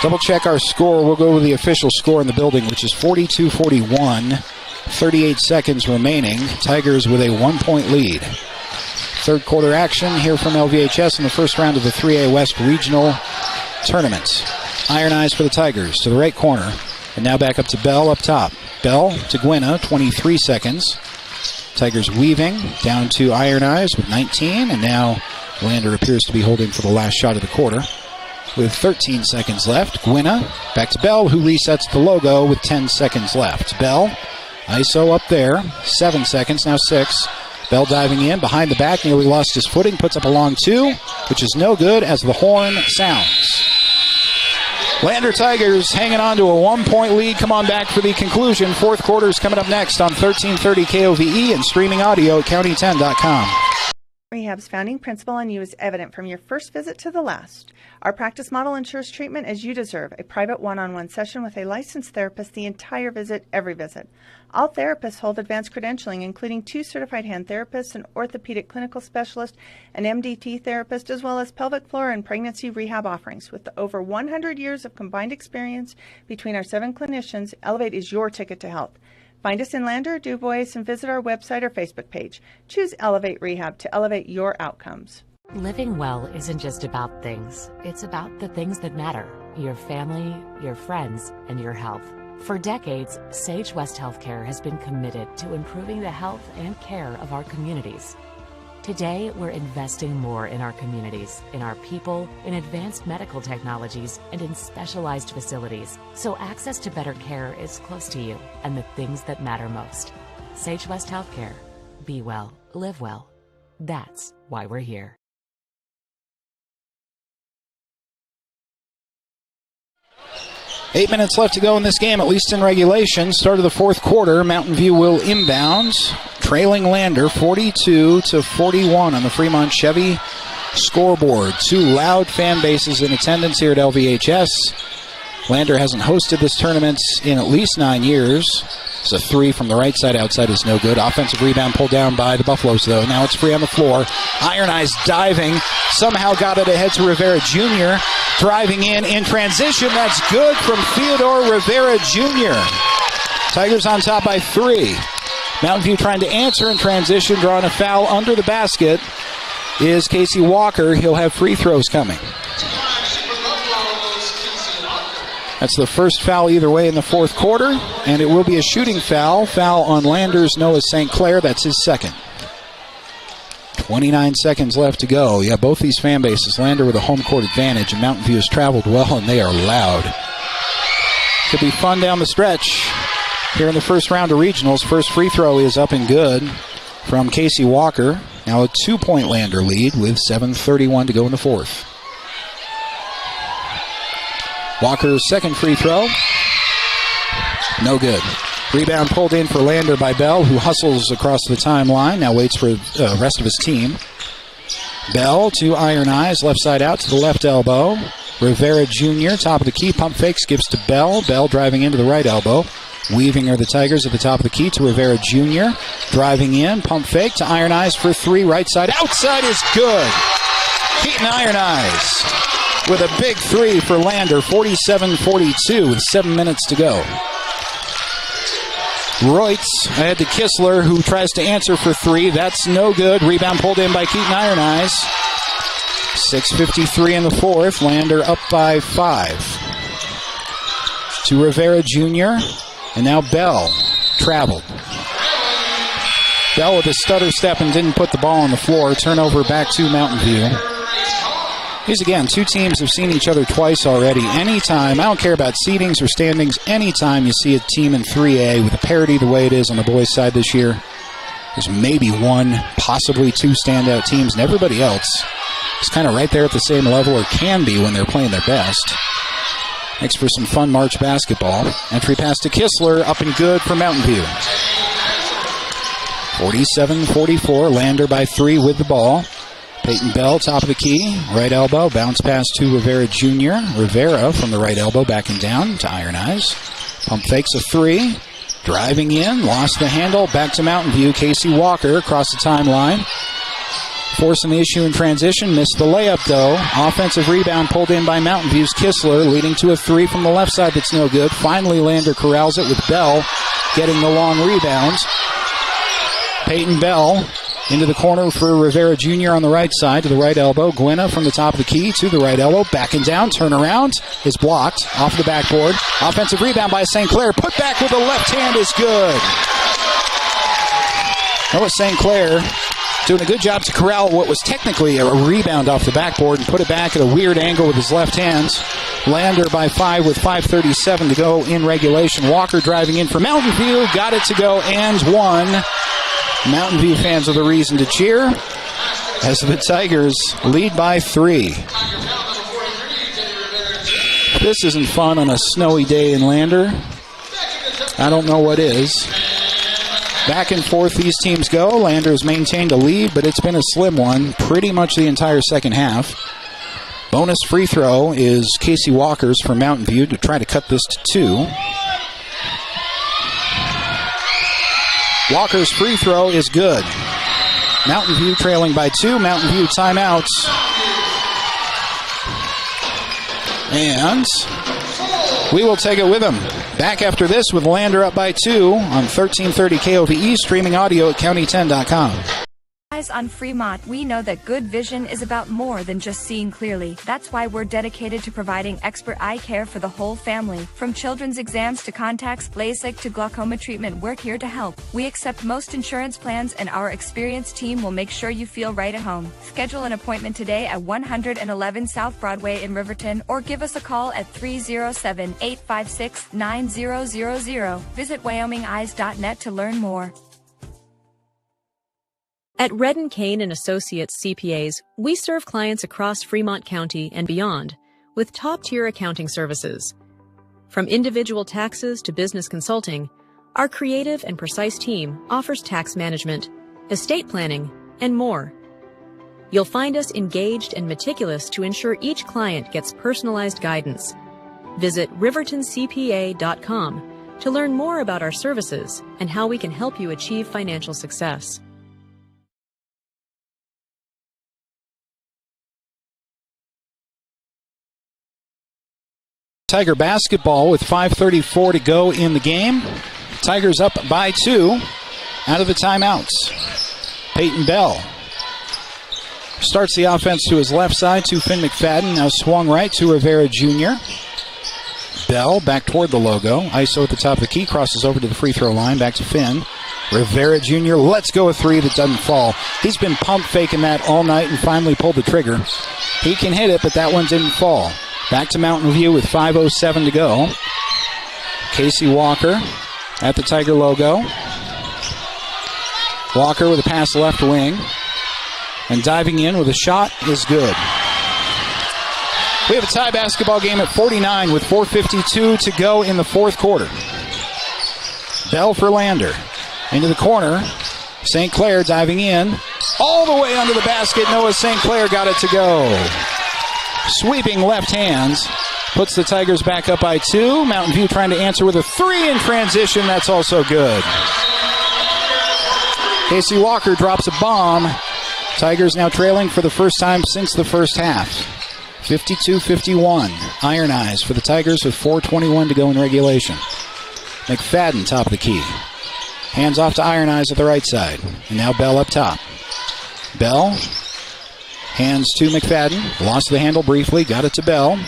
Double check our score. We'll go with the official score in the building, which is 42-41. 38 seconds remaining. Tigers with a 1-point lead. Third quarter action here from LVHS in the first round of the 3A West Regional Tournament. Iron Eyes for the Tigers to the right corner. And now back up to Bell up top. Bell to Gwynna, 23 seconds. Tigers weaving down to Iron Eyes with 19. And now Lander appears to be holding for the last shot of the quarter. With 13 seconds left, Gwynna back to Bell, who resets the logo with 10 seconds left. Bell, ISO up there, 7 seconds, now 6. Bell diving in, behind the back, nearly lost his footing, puts up a long 2, which is no good as the horn sounds. Lander Tigers hanging on to a 1-point lead. Come on back for the conclusion. Fourth quarter is coming up next on 1330 KOVE and streaming audio at county10.com. Rehab's founding principle on you is evident from your first visit to the last. Our practice model ensures treatment as you deserve, a private one-on-one session with a licensed therapist the entire visit, every visit. All therapists hold advanced credentialing, including 2 certified hand therapists, an orthopedic clinical specialist, an MDT therapist, as well as pelvic floor and pregnancy rehab offerings. With over 100 years of combined experience between our 7 clinicians, Elevate is your ticket to health. Find us in Lander or DuBois and visit our website or Facebook page. Choose Elevate Rehab to elevate your outcomes. Living well isn't just about things. It's about the things that matter. Your family, your friends, and your health. For decades, Sage West Healthcare has been committed to improving the health and care of our communities. Today, we're investing more in our communities, in our people, in advanced medical technologies, and in specialized facilities, so access to better care is close to you and the things that matter most. Sage West Healthcare. Be well, live well. That's why we're here. Eight minutes left to go in this game, at least in regulation. Start of the fourth quarter. Mountain View will inbound, trailing Lander 42-41 on the Fremont Chevy scoreboard. 2 loud fan bases in attendance here at LVHS. Lander hasn't hosted this tournament in at least 9 years. It's a 3 from the right side outside is no good. Offensive rebound pulled down by the Buffaloes, though. Now it's free on the floor. Iron Eyes diving. Somehow got it ahead to Rivera Jr. Driving in transition. That's good from Theodore Rivera Jr. Tigers on top by 3. Mountain View trying to answer in transition. Drawing a foul under the basket is Casey Walker. He'll have free throws coming. That's the first foul either way in the fourth quarter, and it will be a shooting foul. Foul on Landers Noah St. Clair. That's his second. 29 seconds left to go. Yeah, both these fan bases, Lander with a home court advantage, and Mountain View has traveled well, and they are loud. Could be fun down the stretch here in the first round of regionals. First free throw is up and good from Casey Walker. Now a 2-point Lander lead with 7:31 to go in the fourth. Walker's second free throw. No good. Rebound pulled in for Lander by Bell, who hustles across the timeline. Now waits for the rest of his team. Bell to Iron Eyes, left side out to the left elbow. Rivera Jr., top of the key, pump fakes, gives to Bell. Bell driving into the right elbow. Weaving are the Tigers at the top of the key to Rivera Jr. Driving in, pump fake to Iron Eyes for 3, right side. Outside is good. Keaton Iron Eyes with a big 3 for Lander, 47-42 with 7 minutes to go. Reutz ahead to Kistler, who tries to answer for 3. That's no good. Rebound pulled in by Keaton Iron Eyes. 6:53 in the fourth. Lander up by 5. To Rivera Jr. And now Bell traveled. Bell with a stutter step and didn't put the ball on the floor. Turnover back to Mountain View. These, again, 2 teams have seen each other twice already. Anytime, I don't care about seedings or standings, anytime you see a team in 3A with a parity the way it is on the boys' side this year, there's maybe 1, possibly 2 standout teams, and everybody else is kind of right there at the same level, or can be when they're playing their best. Makes for some fun March basketball. Entry pass to Kistler, up and good for Mountain View. 47-44, Lander by 3 with the ball. Peyton Bell, top of the key, right elbow, bounce pass to Rivera Jr. Rivera from the right elbow, backing down to Iron Eyes. Pump fakes a 3, driving in, lost the handle, back to Mountain View. Casey Walker across the timeline. Forcing the issue in transition, missed the layup though. Offensive rebound pulled in by Mountain View's Kistler, leading to a 3 from the left side that's no good. Finally, Lander corrals it with Bell getting the long rebounds. Peyton Bell into the corner for Rivera Jr. on the right side to the right elbow. Gwynna from the top of the key to the right elbow. Backing down, turnaround is blocked off the backboard. Offensive rebound by St. Clair. Put back with the left hand is good. Noah St. Clair doing a good job to corral what was technically a rebound off the backboard and put it back at a weird angle with his left hands. Lander by 5 with 5:37 to go in regulation. Walker driving in for Mountain View. Got it to go and 1. Mountain View fans are the reason to cheer as the Tigers lead by 3. This isn't fun on a snowy day in Lander. I don't know what is. Back and forth these teams go. Lander's maintained a lead, but it's been a slim one pretty much the entire second half. Bonus free throw is Casey Walker's for Mountain View to try to cut this to 2. Walker's free throw is good. Mountain View trailing by 2. Mountain View timeouts. And we will take it with them. Back after this with Lander up by 2 on 1330 KOVE, streaming audio at county10.com. On Fremont, we know that good vision is about more than just seeing clearly. That's why we're dedicated to providing expert eye care for the whole family. From children's exams to contacts, LASIK to glaucoma treatment, we're here to help. We accept most insurance plans, and our experienced team will make sure you feel right at home. Schedule an appointment today at 111 South Broadway in Riverton, or give us a call at 307-856-9000. Visit WyomingEyes.net to learn more. At Redden Kane & Associates CPAs, we serve clients across Fremont County and beyond with top-tier accounting services. From individual taxes to business consulting, our creative and precise team offers tax management, estate planning, and more. You'll find us engaged and meticulous to ensure each client gets personalized guidance. Visit rivertoncpa.com to learn more about our services and how we can help you achieve financial success. Tiger basketball with 5:34 to go in the game. Tigers up by 2 out of the timeouts. Peyton Bell starts the offense to his left side to Finn McFadden. Now swung right to Rivera Jr. Bell back toward the logo. ISO at the top of the key. Crosses over to the free throw line. Back to Finn. Rivera Jr. lets go a 3 that doesn't fall. He's been pump faking that all night and finally pulled the trigger. He can hit it, but that one didn't fall. Back to Mountain View with 5:07 to go. Casey Walker at the Tiger logo. Walker with a pass left wing. And diving in with a shot is good. We have a tie basketball game at 49 with 4:52 to go in the fourth quarter. Bell for Lander. Into the corner. St. Clair diving in. All the way under the basket. Noah St. Clair got it to go. Sweeping left hands. Puts the Tigers back up by 2. Mountain View trying to answer with a 3 in transition. That's also good. Casey Walker drops a bomb. Tigers now trailing for the first time since the first half. 52-51. Iron Eyes for the Tigers with 4:21 to go in regulation. McFadden top of the key. Hands off to Iron Eyes at the right side. And now Bell up top. Bell. Hands to McFadden. Lost the handle briefly. Got it to Bell.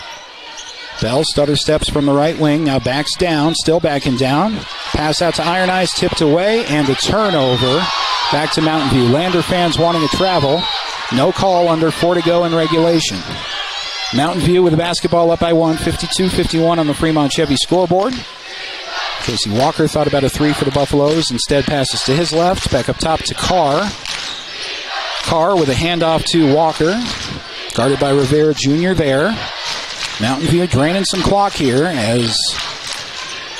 Bell stutter steps from the right wing. Now backs down. Still backing down. Pass out to Iron Eyes. Tipped away. And a turnover. Back to Mountain View. Lander fans wanting to travel. No call under 4 to go in regulation. Mountain View with the basketball up by 1. 52-51 on the Fremont Chevy scoreboard. Casey Walker thought about a 3 for the Buffaloes. Instead passes to his left. Back up top to Carr. Carr with a handoff to Walker. Guarded by Rivera Jr. there. Mountain View draining some clock here as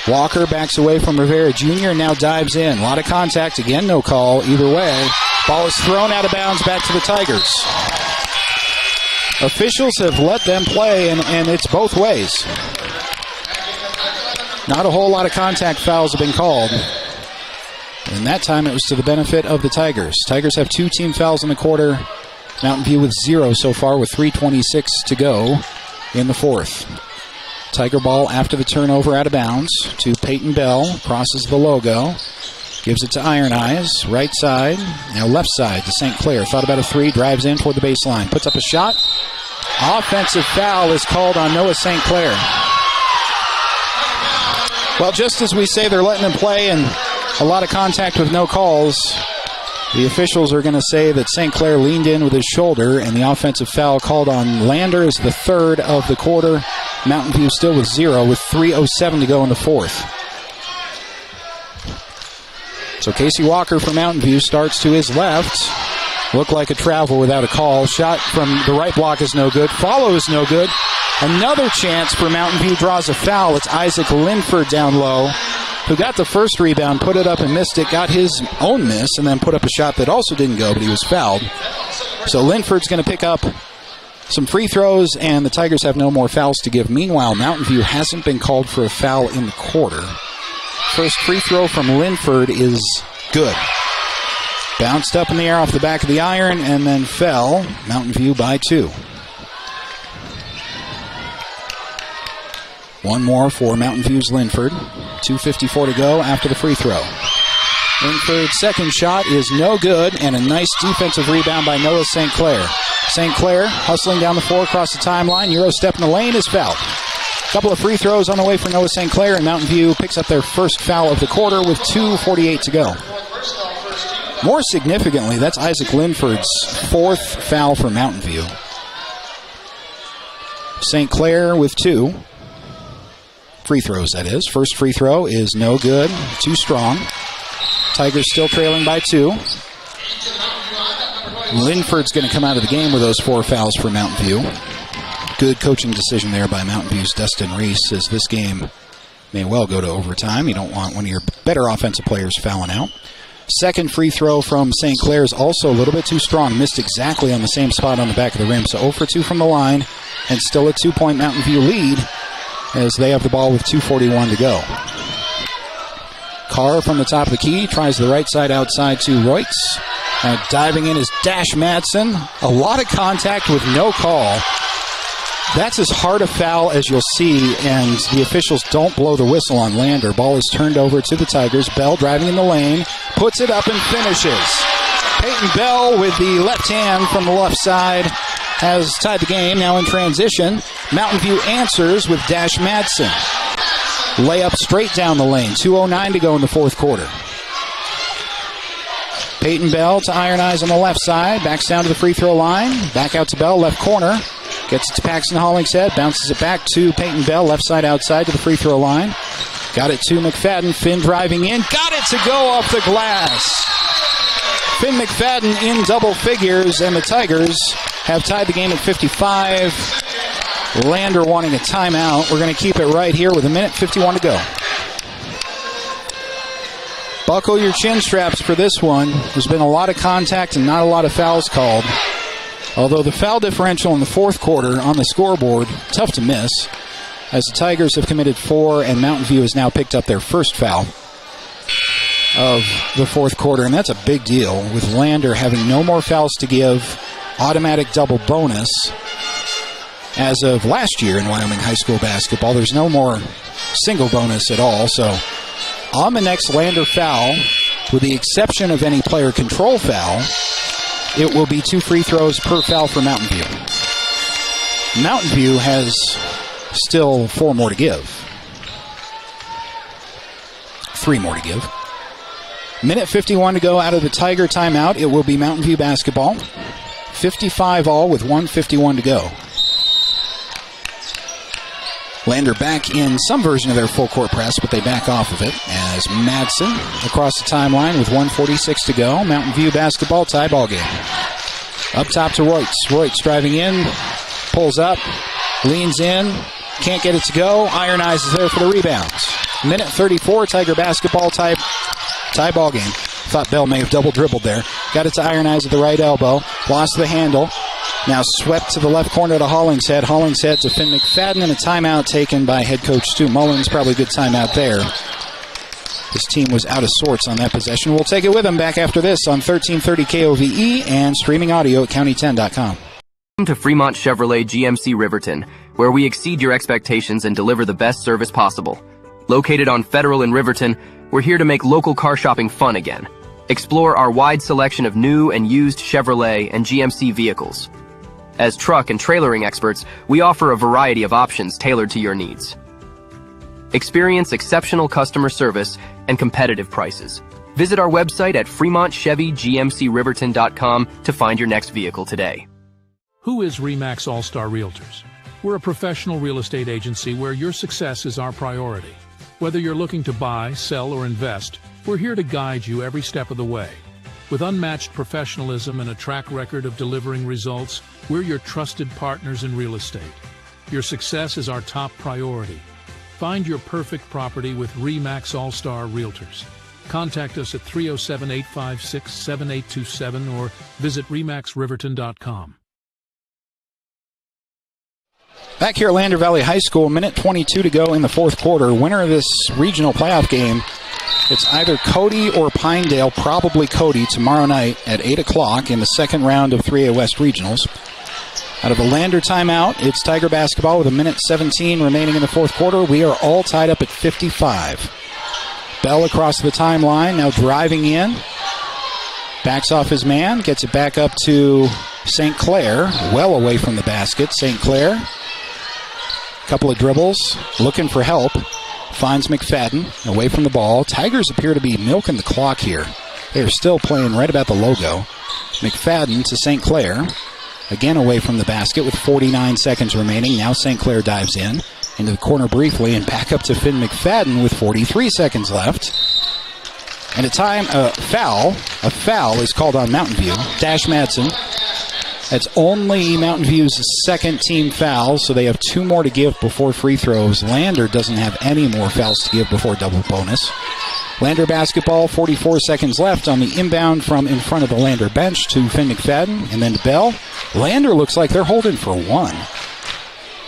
Walker backs away from Rivera Jr. and now dives in. A lot of contact. Again, no call either way. Ball is thrown out of bounds back to the Tigers. Officials have let them play, and it's both ways. Not a whole lot of contact fouls have been called. And that time it was to the benefit of the Tigers. Tigers have 2 team fouls in the quarter. Mountain View with 0 so far with 3:26 to go in the fourth. Tiger ball after the turnover out of bounds to Peyton Bell. Crosses the logo. Gives it to Iron Eyes. Right side. Now left side to St. Clair. Thought about a 3. Drives in toward the baseline. Puts up a shot. Offensive foul is called on Noah St. Clair. Well, just as we say they're letting him play and a lot of contact with no calls, the officials are going to say that St. Clair leaned in with his shoulder, and the offensive foul called on Lander is the third of the quarter. Mountain View still with 0 with 3:07 to go in the fourth. So Casey Walker for Mountain View starts to his left. Looked like a travel without a call. Shot from the right block is no good. Follow is no good. Another chance for Mountain View draws a foul. It's Isaac Linford down low, who got the first rebound, put it up and missed it, got his own miss, and then put up a shot that also didn't go, but he was fouled. So Linford's going to pick up some free throws, and the Tigers have no more fouls to give. Meanwhile, Mountain View hasn't been called for a foul in the quarter. First free throw from Linford is good. Bounced up in the air off the back of the iron and then fell. Mountain View by 2. One more for Mountain View's Linford. 2:54 to go after the free throw. Linford's second shot is no good, and a nice defensive rebound by Noah St. Clair. St. Clair hustling down the floor across the timeline. Euro step in the lane is fouled. Couple of free throws on the way for Noah St. Clair, and Mountain View picks up their first foul of the quarter with 2:48 to go. More significantly, that's Isaac Linford's 4th foul for Mountain View. St. Clair with 2. Free throws, that is. First free throw is no good. Too strong. Tigers still trailing by 2. Linford's going to come out of the game with those 4 fouls for Mountain View. Good coaching decision there by Mountain View's Dustin Reese, as this game may well go to overtime. You don't want one of your better offensive players fouling out. Second free throw from St. Clair is also a little bit too strong. Missed exactly on the same spot on the back of the rim. So 0 for 2 from the line, and still a 2-point Mountain View lead as they have the ball with 2:41 to go. Carr from the top of the key tries the right side outside to Reutz. Now diving in is Dash Madsen. A lot of contact with no call. That's as hard a foul as you'll see, and the officials don't blow the whistle on Lander. Ball is turned over to the Tigers. Bell driving in the lane, puts it up and finishes. Peyton Bell with the left hand from the left side has tied the game. Now in transition, Mountain View answers with Dash Madsen. Layup straight down the lane. 2:09 to go in the fourth quarter. Peyton Bell to Iron Eyes on the left side. Backs down to the free throw line. Back out to Bell, left corner. Gets it to Paxton Hollingshead. Bounces it back to Peyton Bell, left side outside to the free throw line. Got it to McFadden. Finn driving in. Got it to go off the glass. Finn McFadden in double figures, and the Tigers have tied the game at 55. Lander wanting a timeout. We're going to keep it right here with 1:51 to go. Buckle your chin straps for this one. There's been a lot of contact and not a lot of fouls called. Although the foul differential in the fourth quarter on the scoreboard, tough to miss, as the Tigers have committed 4 and Mountain View has now picked up their first foul of the fourth quarter, and that's a big deal with Lander having no more fouls to give. Automatic double bonus. As of last year in Wyoming high school basketball, there's no more single bonus at all. So on the next Lander foul, with the exception of any player control foul, it will be 2 free throws per foul for Mountain View. Mountain View has still 4 more to give. 3 more to give. 1:51 to go out of the Tiger timeout. It will be Mountain View basketball. 55 all with 1:51 to go. Lander back in some version of their full court press, but they back off of it as Madsen across the timeline with 1:46 to go. Mountain View basketball tie ball game. Up top to Reutz. Reutz driving in, pulls up, Leans in. Can't get it to go. Iron Eyes is there for the rebounds. Minute 34, Tiger basketball tie ball game. Thought Bell may have double dribbled there. Got it to Iron Eyes at the right elbow. Lost the handle. Now swept to the left corner to Hollingshead. Hollingshead to Finn McFadden, and a timeout taken by head coach Stu Mullins. Probably a good timeout there. His team was out of sorts on that possession. We'll take it with him back after this on 1330 KOVE and streaming audio at county10.com. Welcome to Fremont Chevrolet GMC Riverton, where we exceed your expectations and deliver the best service possible. Located on Federal in Riverton, we're here to make local car shopping fun again. Explore our wide selection of new and used Chevrolet and GMC vehicles. As truck and trailering experts, we offer a variety of options tailored to your needs. Experience exceptional customer service and competitive prices. Visit our website at FremontChevyGMCRiverton.com to find your next vehicle today. Who is RE/MAX All-Star Realtors? We're a professional real estate agency where your success is our priority. Whether you're looking to buy, sell, or invest, we're here to guide you every step of the way. With unmatched professionalism and a track record of delivering results, we're your trusted partners in real estate. Your success is our top priority. Find your perfect property with RE/MAX All-Star Realtors. Contact us at 307-856-7827 or visit RE/MAXRiverton.com. Back here at Lander Valley High School, minute 22 to go in the fourth quarter. Winner of this regional playoff game, it's either Cody or Pinedale, probably Cody, tomorrow night at 8 o'clock in the second round of 3A West Regionals. Out of a Lander timeout, it's Tiger basketball with a minute 17 remaining in the fourth quarter. We are all tied up at 55. Bell across the timeline, now driving in. Backs off his man, gets it back up to St. Clair, well away from the basket. St. Clair, couple of dribbles, looking for help. Finds McFadden, away from the ball. Tigers appear to be milking the clock here. They're still playing right about the logo. McFadden to St. Clair, again away from the basket with 49 seconds remaining. Now St. Clair dives in, into the corner briefly, and back up to Finn McFadden with 43 seconds left. And a foul is called on Mountain View. Dash Madsen. That's only Mountain View's second team foul, so they have two more to give before free throws. Lander doesn't have any more fouls to give before double bonus. Lander basketball, 44 seconds left on the inbound from in front of the Lander bench to Finn McFadden, and then to Bell. Lander looks like they're holding for one.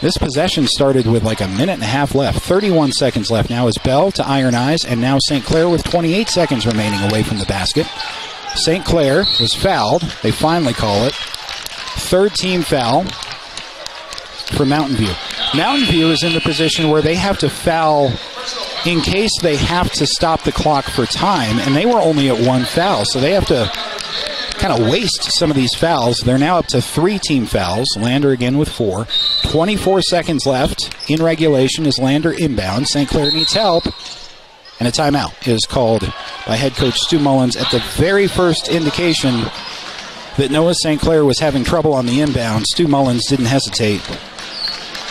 This possession started with like a minute and a half left. 31 seconds left now is Bell to Iron Eyes, and now St. Clair with 28 seconds remaining away from the basket. St. Clair was fouled. They finally call it. Third team foul for Mountain View. Mountain View is in the position where they have to foul in case they have to stop the clock for time, and they were only at one foul, so they have to kind of waste some of these fouls. They're now up to 3 team fouls. Lander again with 4. 24 seconds left in regulation as Lander inbound. St. Clair needs help, and a timeout is called by head coach Stu Mullins at the very first indication that Noah St. Clair was having trouble on the inbound. Stu Mullins didn't hesitate.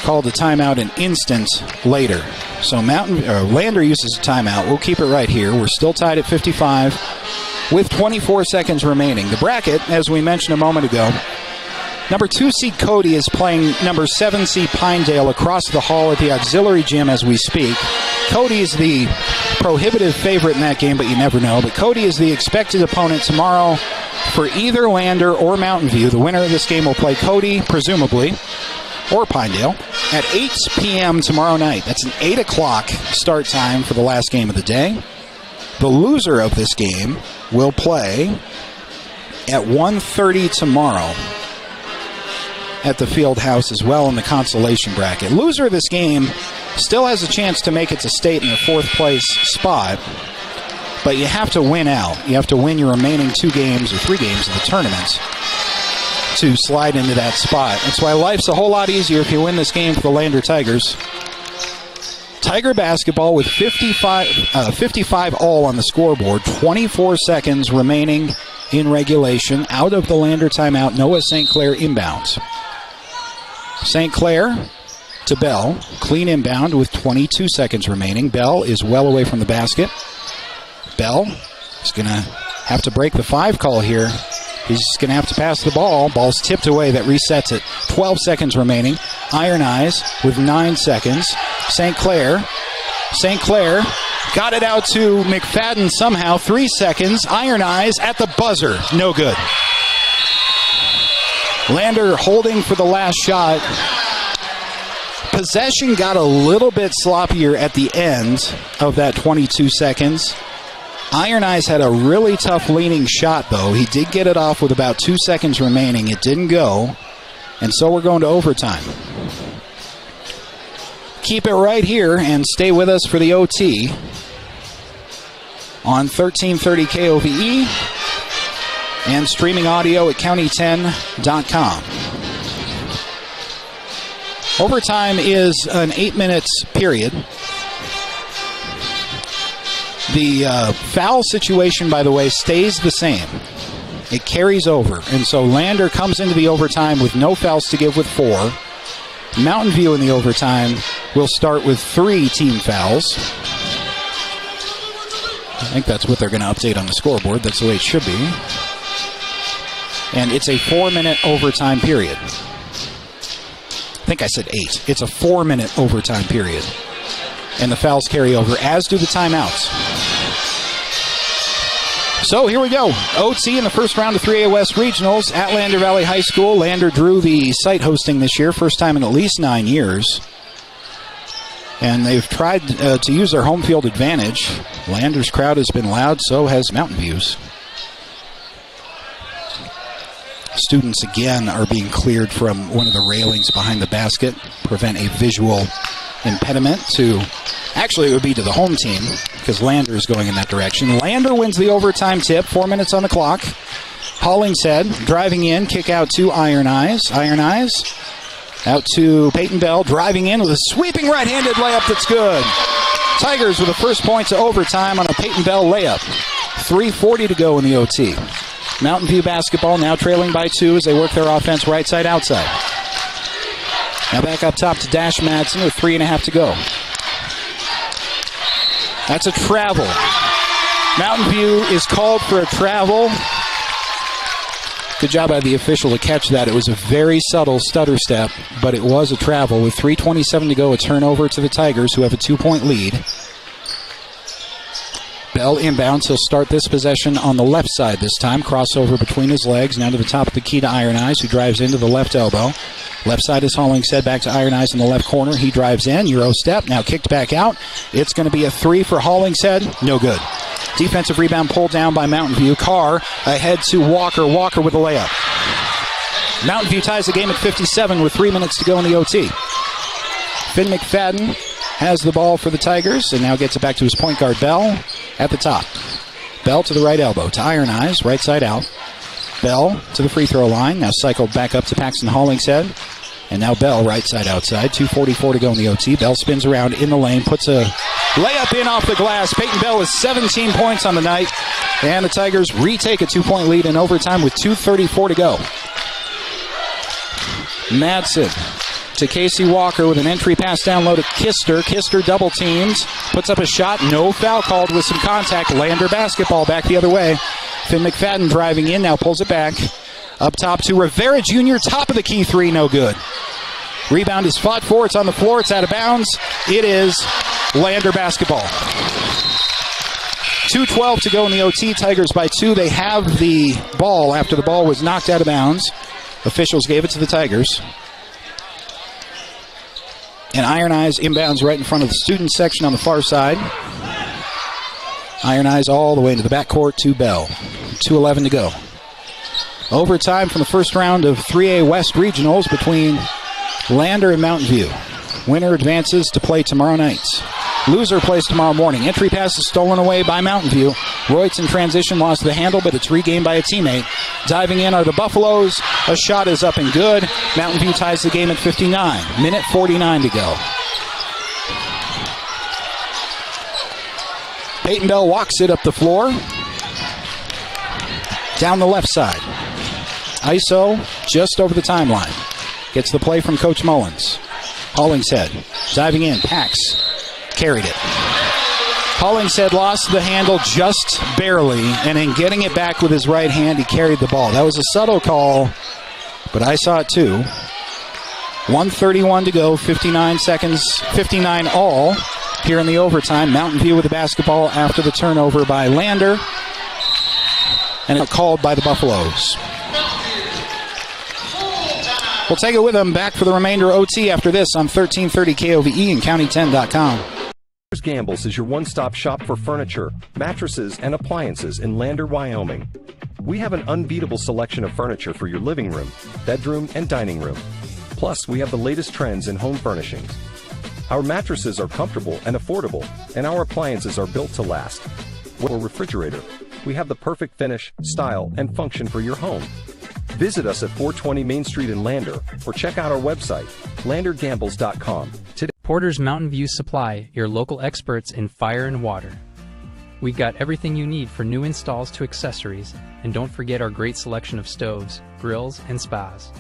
Called the timeout an instant later. So Lander uses a timeout. We'll keep it right here. We're still tied at 55 with 24 seconds remaining. The bracket, as we mentioned a moment ago, number 2 seed Cody is playing number 7 seed Pinedale across the hall at the auxiliary gym as we speak. Cody is the prohibitive favorite in that game, but you never know. But Cody is the expected opponent tomorrow for either Lander or Mountain View. The winner of this game will play Cody, presumably, or Pinedale, at 8 p.m. tomorrow night. That's an 8 o'clock start time for the last game of the day. The loser of this game will play at 1:30 tomorrow at the field house as well in the consolation bracket. Loser of this game still has a chance to make it to state in the 4th place spot, but you have to win out. You have to win your remaining 2 games or 3 games of the tournament to slide into that spot. That's why life's a whole lot easier if you win this game for the Lander Tigers. Tiger basketball with 55 all on the scoreboard. 24 seconds remaining in regulation. Out of the Lander timeout, Noah St. Clair inbounds. St. Clair to Bell. Clean inbound with 22 seconds remaining. Bell is well away from the basket. Bell is going to have to break the 5 call here He's going to have to pass the ball. Ball's tipped away. That resets it. 12 seconds remaining. Iron Eyes with 9 seconds. St. Clair got it out to McFadden somehow. 3 seconds. Iron Eyes at the buzzer. No good. Lander holding for the last shot. Possession got a little bit sloppier at the end of that 22 seconds. Iron Eyes had a really tough leaning shot, though. He did get it off with about 2 seconds remaining. It didn't go, and so we're going to overtime. Keep it right here and stay with us for the OT on 1330 KOVE and streaming audio at county10.com. Overtime is an 8-minute period. The foul situation, by the way, stays the same. It carries over. And so Lander comes into the overtime with no fouls to give with 4. Mountain View in the overtime will start with 3 team fouls. I think that's what they're going to update on the scoreboard. That's the way it should be. And it's a 4-minute overtime period. I think I said 8. It's a 4-minute overtime period. And the fouls carry over, as do the timeouts. So here we go. OT in the first round of 3A West Regionals at Lander Valley High School. Lander drew the site hosting this year, first time in at least 9 years. And they've tried to use their home field advantage. Lander's crowd has been loud, so has Mountain View's. Students again are being cleared from one of the railings behind the basket, prevent a visual impediment to, actually it would be to the home team, because Lander is going in that direction. Lander wins the overtime tip, 4 minutes on the clock. Hollingshead driving in, kick out to Iron Eyes. Iron Eyes out to Peyton Bell, driving in with a sweeping right-handed layup that's good. Tigers with the first points of overtime on a Peyton Bell layup. 3:40 to go in the OT. Mountain View basketball now trailing by 2 as they work their offense right side outside. Now back up top to Dash Madsen with 3.5 to go. That's a travel. Mountain View is called for a travel. Good job by the official to catch that. It was a very subtle stutter step, but it was a travel. With 3:27 to go, a turnover to the Tigers, who have a 2-point lead. Bell inbounds. He'll start this possession on the left side this time. Crossover between his legs. Now to the top of the key to Iron Eyes, who drives into the left elbow. Left side is Hollingshead, back to Iron Eyes in the left corner. He drives in. Euro step. Now kicked back out. It's going to be a 3 for Hollingshead. No good. Defensive rebound pulled down by Mountain View. Carr ahead to Walker. Walker with a layup. Mountain View ties the game at 57 with 3 minutes to go in the OT. Finn McFadden has the ball for the Tigers and now gets it back to his point guard, Bell, at the top. Bell to the right elbow, to Iron Eyes, right side out. Bell to the free throw line, now cycled back up to Paxton Hollingshead. And now Bell right side outside, 2:44 to go in the OT. Bell spins around in the lane, puts a layup in off the glass. Peyton Bell with 17 points on the night. And the Tigers retake a 2-point lead in overtime with 2:34 to go. Madsen to Casey Walker with an entry pass down low to Kister. Kister double teams, puts up a shot, no foul called with some contact. Lander basketball back the other way. Finn McFadden driving in, now pulls it back. Up top to Rivera Jr., top of the key 3, no good. Rebound is fought for, it's on the floor, it's out of bounds. It is Lander basketball. 2:12 to go in the OT, Tigers by 2. They have the ball after the ball was knocked out of bounds. Officials gave it to the Tigers. And Iron Eyes inbounds right in front of the student section on the far side. Iron Eyes all the way into the backcourt to Bell. 2:11 to go. Overtime from the first round of 3A West Regionals between Lander and Mountain View. Winner advances to play tomorrow night. Loser plays tomorrow morning. Entry pass is stolen away by Mountain View. Royts in transition lost the handle, but it's regained by a teammate. Diving in are the Buffaloes. A shot is up and good. Mountain View ties the game at 59. Minute 49 to go. Peyton Bell walks it up the floor. Down the left side. ISO just over the timeline. Gets the play from Coach Mullins. Hollingshead diving in. Pax carried it. Hollingshead lost the handle just barely, and in getting it back with his right hand, he carried the ball. That was a subtle call, but I saw it too. 1:31 to go, 59 seconds, 59 all here in the overtime. Mountain View with the basketball after the turnover by Lander, and it's called by the Buffaloes. We'll take it with them back for the remainder of OT after this on 1330 KOVE and County10.com. Gambles is your one-stop shop for furniture, mattresses, and appliances in Lander, Wyoming. We have an unbeatable selection of furniture for your living room, bedroom, and dining room. Plus, we have the latest trends in home furnishings. Our mattresses are comfortable and affordable, and our appliances are built to last. For refrigerator, we have the perfect finish, style, and function for your home. Visit us at 420 Main Street in Lander, or check out our website, landergambles.com. Today, Porter's Mountain View Supply, your local experts in fire and water. We've got everything you need for new installs to accessories, and don't forget our great selection of stoves, grills, and spas.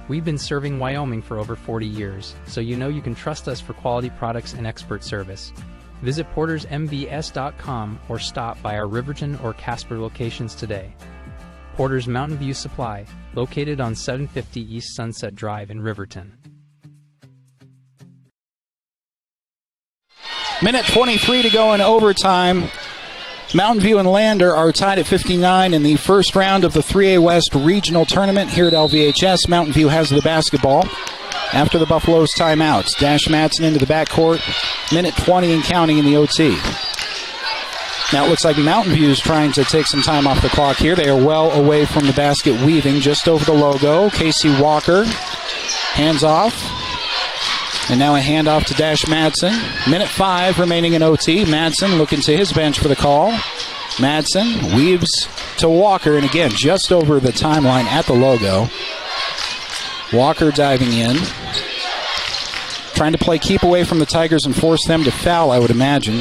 We've been serving Wyoming for over 40 years, so you know you can trust us for quality products and expert service. Visit portersmbs.com or stop by our Riverton or Casper locations today. Porter's Mountain View Supply, located on 750 East Sunset Drive in Riverton. Minute 23 to go in overtime. Mountain View and Lander are tied at 59 in the first round of the 3A West Regional Tournament here at LVHS. Mountain View has the basketball after the Buffaloes timeouts. Dash Madsen into the backcourt. Minute 20 and counting in the OT. Now it looks like Mountain View is trying to take some time off the clock here. They are well away from the basket, weaving just over the logo. Casey Walker, hands off. And now a handoff to Dash Madsen. Minute 5 remaining in OT. Madsen looking to his bench for the call. Madsen weaves to Walker, and again, just over the timeline at the logo. Walker diving in. Trying to play keep away from the Tigers and force them to foul, I would imagine.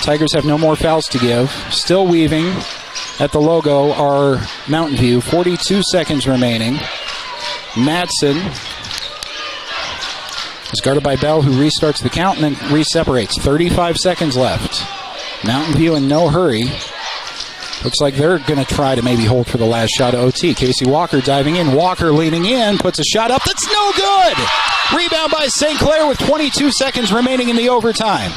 Tigers have no more fouls to give. Still weaving at the logo are Mountain View. 42 seconds remaining. Madsen is guarded by Bell, who restarts the count and then re-separates. 35 seconds left. Mountain View in no hurry. Looks like they're going to try to maybe hold for the last shot of OT. Casey Walker diving in. Walker leaning in. Puts a shot up. That's no good! Rebound by St. Clair with 22 seconds remaining in the overtime.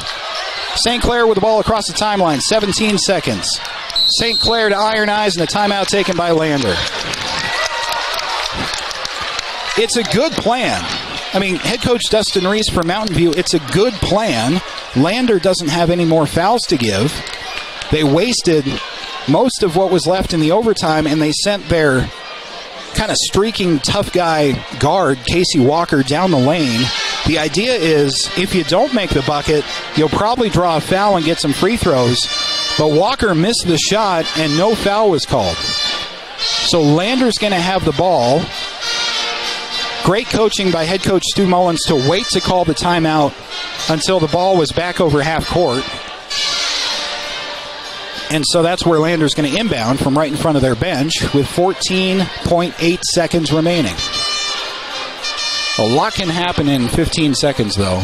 St. Clair with the ball across the timeline. 17 seconds. St. Clair to Iron Eyes and a timeout taken by Lander. It's a good plan. I mean, head coach Dustin Reese for Mountain View, it's a good plan. Lander doesn't have any more fouls to give. They wasted most of what was left in the overtime, and they sent their kind of streaking tough guy guard, Casey Walker, down the lane. The idea is if you don't make the bucket, you'll probably draw a foul and get some free throws. But Walker missed the shot, and no foul was called. So Lander's going to have the ball. Great coaching by head coach Stu Mullins to wait to call the timeout until the ball was back over half court. And so that's where Lander's going to inbound from right in front of their bench with 14.8 seconds remaining. A lot can happen in 15 seconds, though.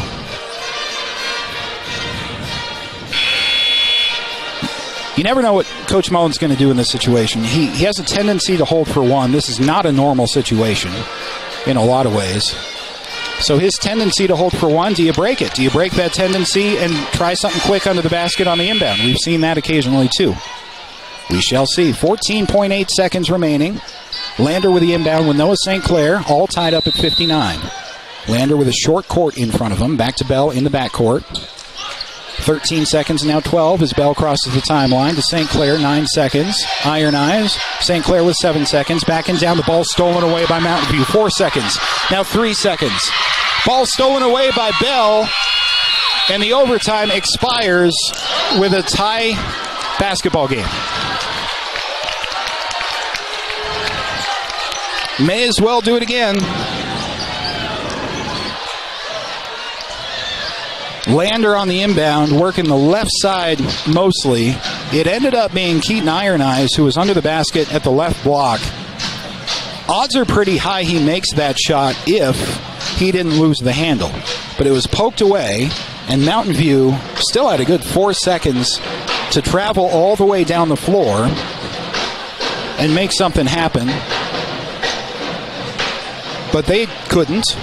You never know what Coach Mullins is going to do in this situation. He has a tendency to hold for one. This is not a normal situation in a lot of ways. So his tendency to hold for one, do you break it? Do you break that tendency and try something quick under the basket on the inbound? We've seen that occasionally too. We shall see. 14.8 seconds remaining. Lander with the inbound with Noah St. Clair, all tied up at 59. Lander with a short court in front of him. Back to Bell in the backcourt. 13 seconds, now 12 as Bell crosses the timeline to St. Clair, 9 seconds. Iron Eyes, St. Clair with 7 seconds. Backing down, the ball stolen away by Mountain View. 4 seconds, now 3 seconds. Ball stolen away by Bell, and the overtime expires with a tie basketball game. May as well do it again. Lander on the inbound, working the left side mostly. It ended up being Keaton Iron Eyes, who was under the basket at the left block. Odds are pretty high he makes that shot if he didn't lose the handle. But it was poked away, And Mountain View still had a good 4 seconds to travel all the way down the floor and make something happen. But they couldn't.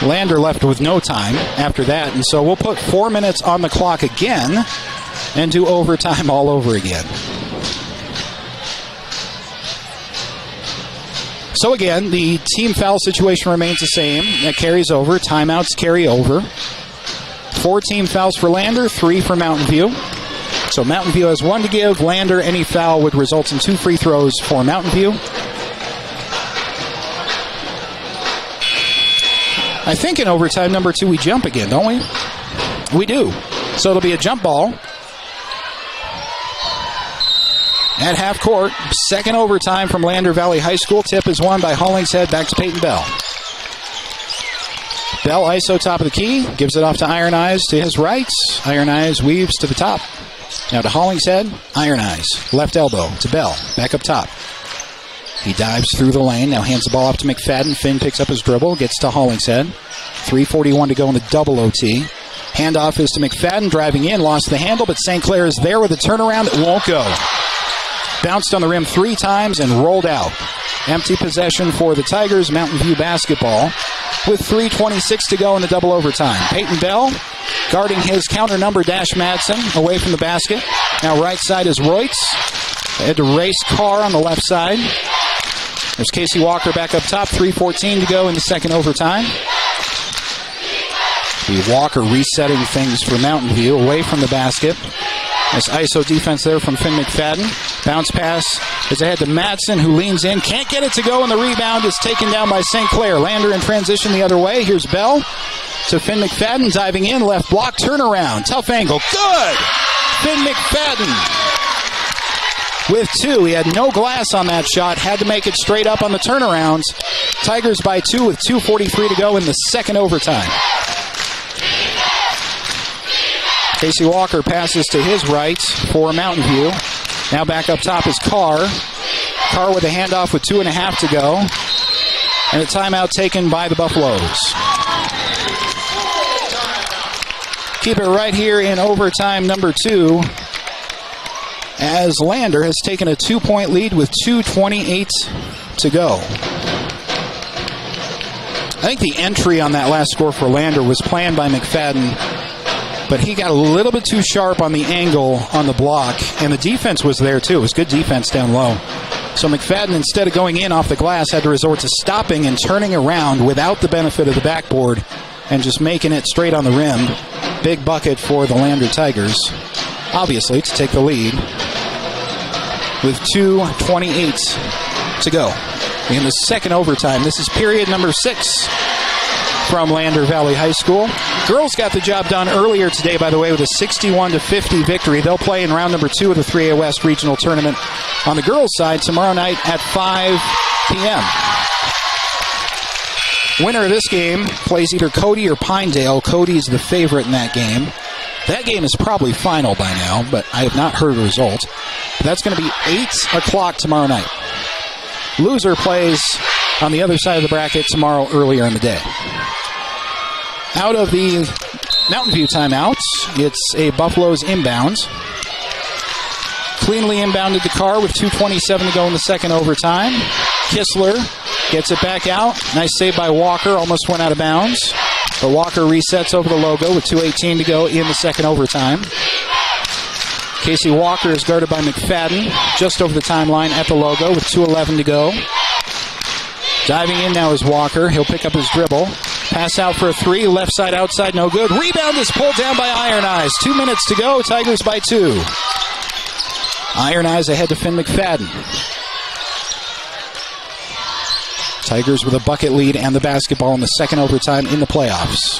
Lander left with no time after that, and so we'll put 4 minutes on the clock again and do overtime all over again. So again, the team foul situation remains the same. That carries over. Timeouts carry over. 4 team fouls for Lander, 3 for Mountain View. So Mountain View has 1 to give. Lander, any foul would result in 2 free throws for Mountain View. I think in overtime number 2 we jump again, don't we? We do. So it'll be a jump ball at half court. Second overtime from Lander Valley High School. Tip is won by Hollingshead. Back to Peyton Bell. Bell ISO top of the key. Gives it off to Iron Eyes to his right. Iron Eyes weaves to the top. Now to Hollingshead. Iron Eyes. Left elbow to Bell. Back up top. He dives through the lane. Now hands the ball off to McFadden. Finn picks up his dribble. Gets to Hollingshead. 3:41 to go in the double OT. Handoff is to McFadden. Driving in. Lost the handle, but St. Clair is there with a turnaround that won't go. Bounced on the rim 3 times and rolled out. Empty possession for the Tigers. Mountain View basketball with 3:26 to go in the double overtime. Peyton Bell guarding his counter number Dash Madsen away from the basket. Now right side is Reutz. They had to race Carr on the left side. There's Casey Walker back up top. 3:14 to go in the second overtime. Walker resetting things for Mountain View away from the basket. Nice ISO defense there from Finn McFadden. Bounce pass is ahead to Madsen, who leans in. Can't get it to go, and the rebound is taken down by St. Clair. Lander in transition the other way. Here's Bell to Finn McFadden. Diving in, left block, turnaround. Tough angle. Good! Finn McFadden with 2. He had no glass on that shot. Had to make it straight up on the turnarounds. Tigers by 2 with 2:43 to go in the second overtime. Casey Walker passes to his right for Mountain View. Now back up top is Carr. Carr with a handoff with 2.5 to go. And a timeout taken by the Buffaloes. Keep it right here in overtime number 2, as Lander has taken a 2-point lead with 2:28 to go. I think the entry on that last score for Lander was planned by McFadden, but he got a little bit too sharp on the angle on the block, and the defense was there too. It was good defense down low. So McFadden, instead of going in off the glass, had to resort to stopping and turning around without the benefit of the backboard and just making it straight on the rim. Big bucket for the Lander Tigers, obviously, to take the lead with 2:28 to go in the second overtime. This is period number 6 from Lander Valley High School. Girls got the job done earlier today, by the way, with a 61-50 victory. They'll play in round number 2 of the 3A West Regional Tournament on the girls' side tomorrow night at 5 p.m. Winner of this game plays either Cody or Pinedale. Cody's the favorite in that game. That game is probably final by now, but I have not heard a result. That's going to be 8 o'clock tomorrow night. Loser plays on the other side of the bracket tomorrow earlier in the day. Out of the Mountain View timeouts, it's a Buffaloes inbound. Cleanly inbounded the car with 2:27 to go in the second overtime. Kistler gets it back out. Nice save by Walker. Almost went out of bounds. But Walker resets over the logo with 2:18 to go in the second overtime. Casey Walker is guarded by McFadden just over the timeline at the logo with 2:11 to go. Diving in now is Walker. He'll pick up his dribble. Pass out for a 3. Left side outside, no good. Rebound is pulled down by Iron Eyes. 2 minutes to go. Tigers by 2. Iron Eyes ahead to Finn McFadden. Tigers with a bucket lead and the basketball in the second overtime in the playoffs.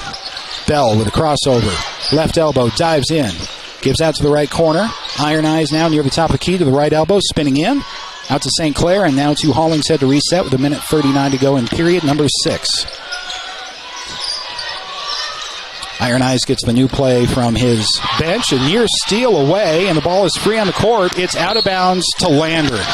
Bell with a crossover. Left elbow, dives in. Gives out to the right corner. Iron Eyes now near the top of the key to the right elbow, spinning in. Out to St. Clair, and now to Hollingshead to reset with 1:39 to go in period number 6. Iron Eyes gets the new play from his bench. A near steal away, and the ball is free on the court. It's out of bounds to Lander.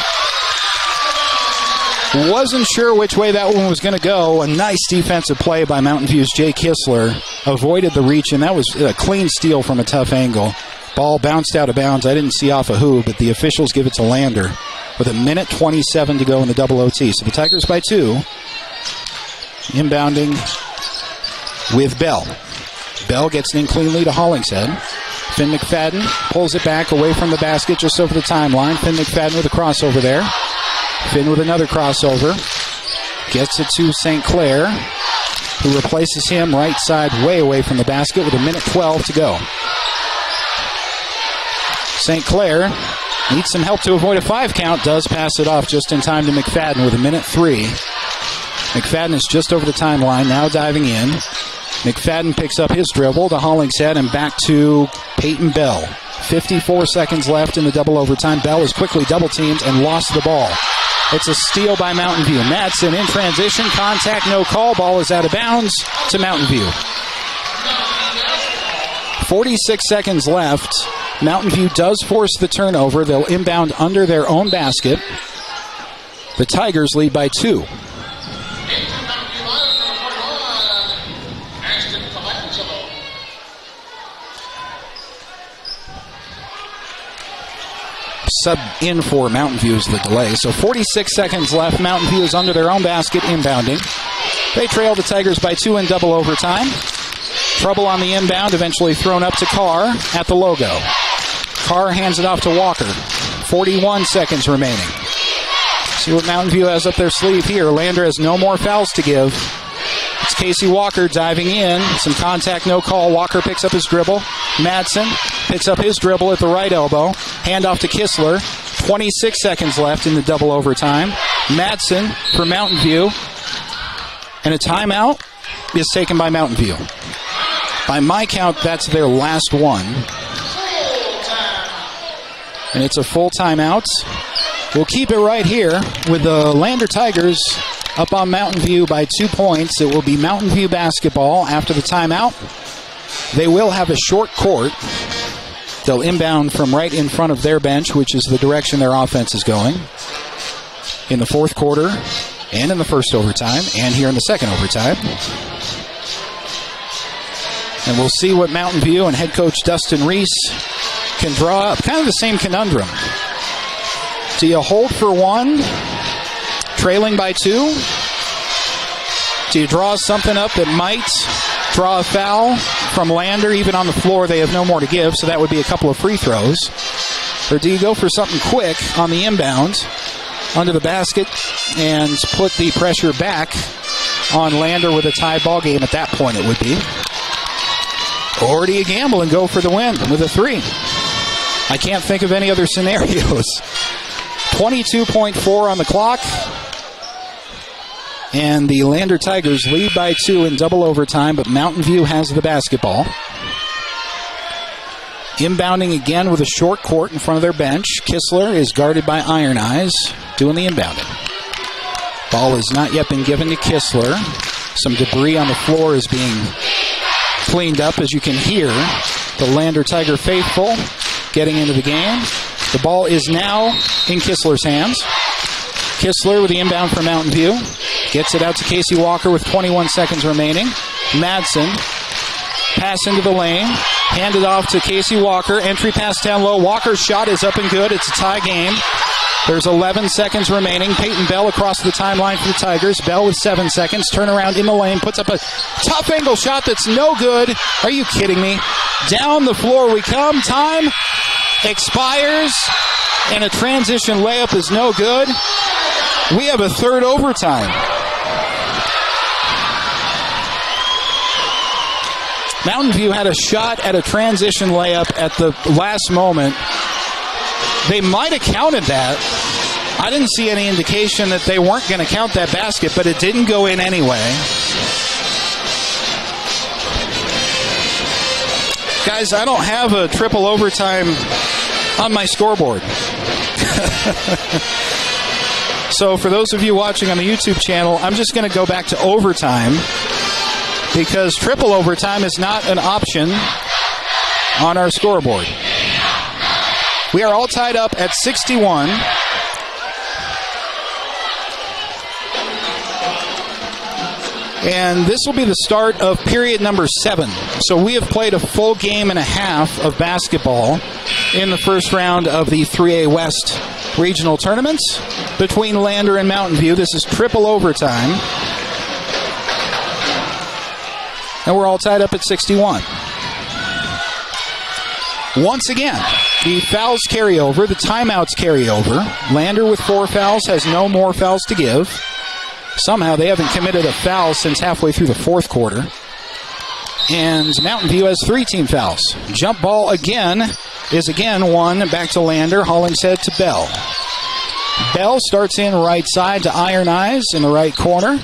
Wasn't sure which way that one was going to go. A nice defensive play by Mountain View's Jay Kistler. Avoided the reach, and that was a clean steal from a tough angle. Ball bounced out of bounds. I didn't see off of who, but the officials give it to Lander with 1:27 to go in the double OT. So the Tigers by 2. Inbounding with Bell. Bell gets an in cleanly to Hollingshead. Finn McFadden pulls it back away from the basket just over the timeline. Finn McFadden with a crossover there. Finn with another crossover. Gets it to St. Clair, who replaces him right side way away from the basket with 1:12 to go. St. Clair needs some help to avoid a 5 count. Does pass it off just in time to McFadden with 1:03. McFadden is just over the timeline, now diving in. McFadden picks up his dribble to Hollingshead and back to Peyton Bell. 54 seconds left in the double overtime. Bell is quickly double teamed and lost the ball. It's a steal by Mountain View. Madsen in transition. Contact, no call. Ball is out of bounds to Mountain View. 46 seconds left. Mountain View does force the turnover. They'll inbound under their own basket. The Tigers lead by 2. Sub in for Mountain View is the delay. So 46 seconds left. Mountain View is under their own basket, inbounding. They trail the Tigers by 2 in double overtime. Trouble on the inbound, eventually thrown up to Carr at the logo. Carr hands it off to Walker. 41 seconds remaining. See what Mountain View has up their sleeve here. Lander has no more fouls to give. It's Casey Walker diving in. Some contact, no call. Walker picks up his dribble. Madsen picks up his dribble at the right elbow. Handoff to Kistler. 26 seconds left in the double overtime. Madsen for Mountain View. And a timeout is taken by Mountain View. By my count, that's their last one. And it's a full timeout. We'll keep it right here with the Lander Tigers up on Mountain View by 2 points. It will be Mountain View basketball after the timeout. They will have a short court. They'll inbound from right in front of their bench, which is the direction their offense is going, in the fourth quarter and in the first overtime and here in the second overtime. And we'll see what Mountain View and head coach Dustin Reese can draw up. Kind of the same conundrum. Do you hold for 1, trailing by 2? Do you draw something up that might draw a foul from Lander? Even on the floor, they have no more to give, so that would be a couple of free throws. Or do you go for something quick on the inbound under the basket and put the pressure back on Lander with a tie ball game? At that point, it would be. Or do you gamble and go for the win with a 3? I can't think of any other scenarios. 22.4 on the clock. And the Lander Tigers lead by 2 in double overtime, but Mountain View has the basketball. Inbounding again with a short court in front of their bench. Kistler is guarded by Iron Eyes, doing the inbounding. Ball has not yet been given to Kistler. Some debris on the floor is being cleaned up, as you can hear the Lander Tiger faithful getting into the game. The ball is now in Kistler's hands. Kistler with the inbound for Mountain View. Gets it out to Casey Walker with 21 seconds remaining. Madsen. Pass into the lane. Handed off to Casey Walker. Entry pass down low. Walker's shot is up and good. It's a tie game. There's 11 seconds remaining. Peyton Bell across the timeline for the Tigers. Bell with 7 seconds. Turnaround in the lane. Puts up a tough angle shot that's no good. Are you kidding me? Down the floor we come. Time expires. And a transition layup is no good. We have a third overtime. Mountain View had a shot at a transition layup at the last moment. They might have counted that. I didn't see any indication that they weren't going to count that basket, but it didn't go in anyway. Guys, I don't have a triple overtime on my scoreboard. So for those of you watching on the YouTube channel, I'm just going to go back to overtime because triple overtime is not an option on our scoreboard. We are all tied up at 61. And this will be the start of period number 7. So we have played a full game and a half of basketball in the first round of the 3A West regional tournaments between Lander and Mountain View. This is triple overtime. And we're all tied up at 61. Once again, the fouls carry over, the timeouts carry over. Lander with 4 fouls has no more fouls to give. Somehow they haven't committed a foul since halfway through the fourth quarter. And Mountain View has 3 team fouls. Jump ball again is again won back to Lander. Hollingshead to Bell. Bell starts in right side to Iron Eyes in the right corner.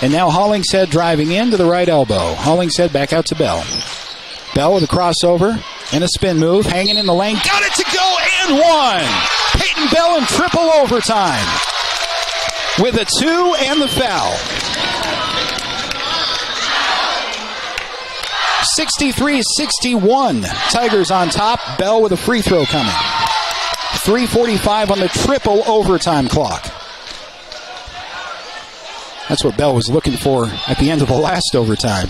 And now Hollingshead driving in to the right elbow. Hollingshead back out to Bell. Bell with a crossover and a spin move. Hanging in the lane. Got it to go and one. Peyton Bell in triple overtime with a 2 and the foul. 63-61. Tigers on top. Bell with a free throw coming. 3:45 on the triple overtime clock. That's what Bell was looking for at the end of the last overtime.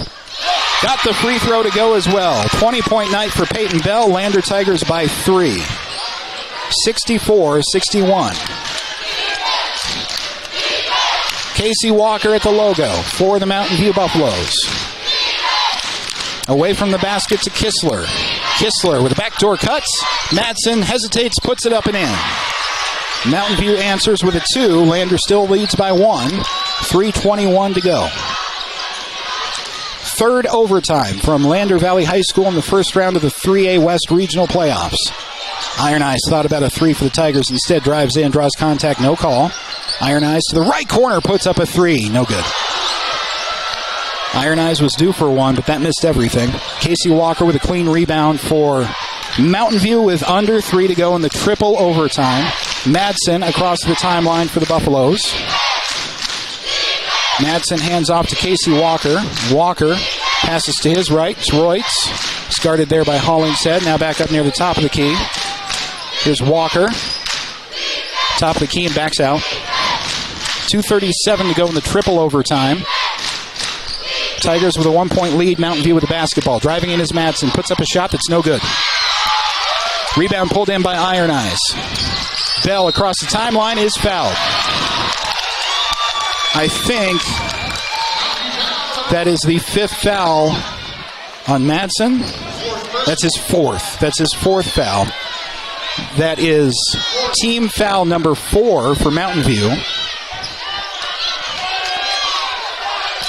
Got the free throw to go as well. 20-point night for Peyton Bell. Lander Tigers by 3. 64-61. Casey Walker at the logo for the Mountain View Buffaloes. Away from the basket to Kistler. Kistler with a backdoor cuts. Madsen hesitates, puts it up and in. Mountain View answers with a 2. Lander still leads by 1. 3:21 to go. Third overtime from Lander Valley High School in the first round of the 3A West Regional Playoffs. Iron Eyes thought about a 3 for the Tigers. Instead drives in, draws contact, no call. Iron Eyes to the right corner, puts up a 3. No good. Iron Eyes was due for 1, but that missed everything. Casey Walker with a clean rebound for Mountain View with under 3 to go in the triple overtime. Madsen across the timeline for the Buffaloes. Madsen hands off to Casey Walker. Walker passes to his right. Royts. He's guarded there by Hollingshead. Now back up near the top of the key. Here's Walker. Top of the key and backs out. 2:37 to go in the triple overtime. Tigers with a 1-point lead. Mountain View with the basketball. Driving in is Madsen. Puts up a shot that's no good. Rebound pulled in by Iron Eyes. Bell across the timeline is fouled. I think that is the 5th foul on Madsen. That's his 4th. That's his 4th foul. That is team foul number 4 for Mountain View.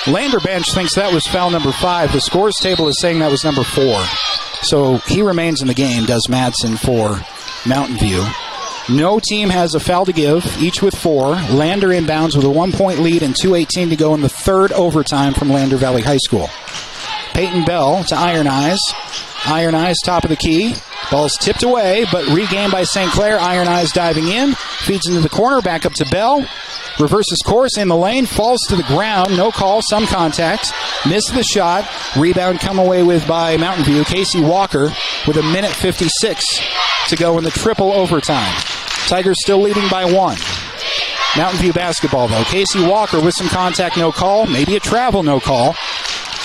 Lander bench thinks that was foul number 5. The scores table is saying that was number 4. So he remains in the game, does Madsen for Mountain View. No team has a foul to give, each with 4. Lander inbounds with a 1-point lead and 2:18 to go in the third overtime from Lander Valley High School. Peyton Bell to Iron Eyes. Iron Eyes top of the key. Ball's tipped away, but regained by St. Clair. Iron Eyes diving in. Feeds into the corner, back up to Bell. Reverses course in the lane, falls to the ground. No call, some contact. Missed the shot. Rebound come away with by Mountain View. Casey Walker with 1:56 to go in the triple overtime. Tigers still leading by 1. Mountain View basketball, though. Casey Walker with some contact, no call. Maybe a travel, no call.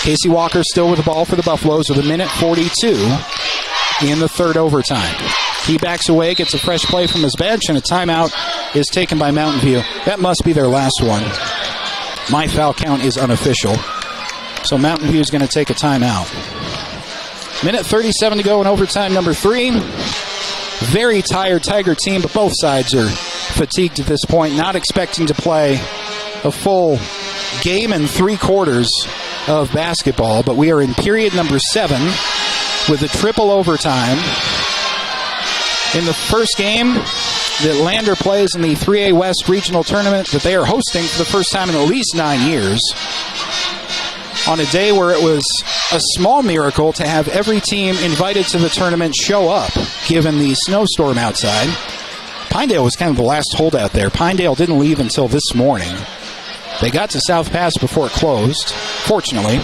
Casey Walker still with the ball for the Buffaloes with 1:42 in the third overtime. He backs away, gets a fresh play from his bench, and a timeout is taken by Mountain View. That must be their last one. My foul count is unofficial. So Mountain View is going to take a timeout. 1:37 to go in overtime number 3. Very tired Tiger team, but both sides are fatigued at this point, not expecting to play a full game and 3 quarters of basketball. But we are in period number 7 with a triple overtime. In the first game that Lander plays in the 3A West Regional Tournament that they are hosting for the first time in at least 9 years, on a day where it was a small miracle to have every team invited to the tournament show up, given the snowstorm outside. Pinedale was kind of the last holdout there. Pinedale didn't leave until this morning. They got to South Pass before it closed, fortunately.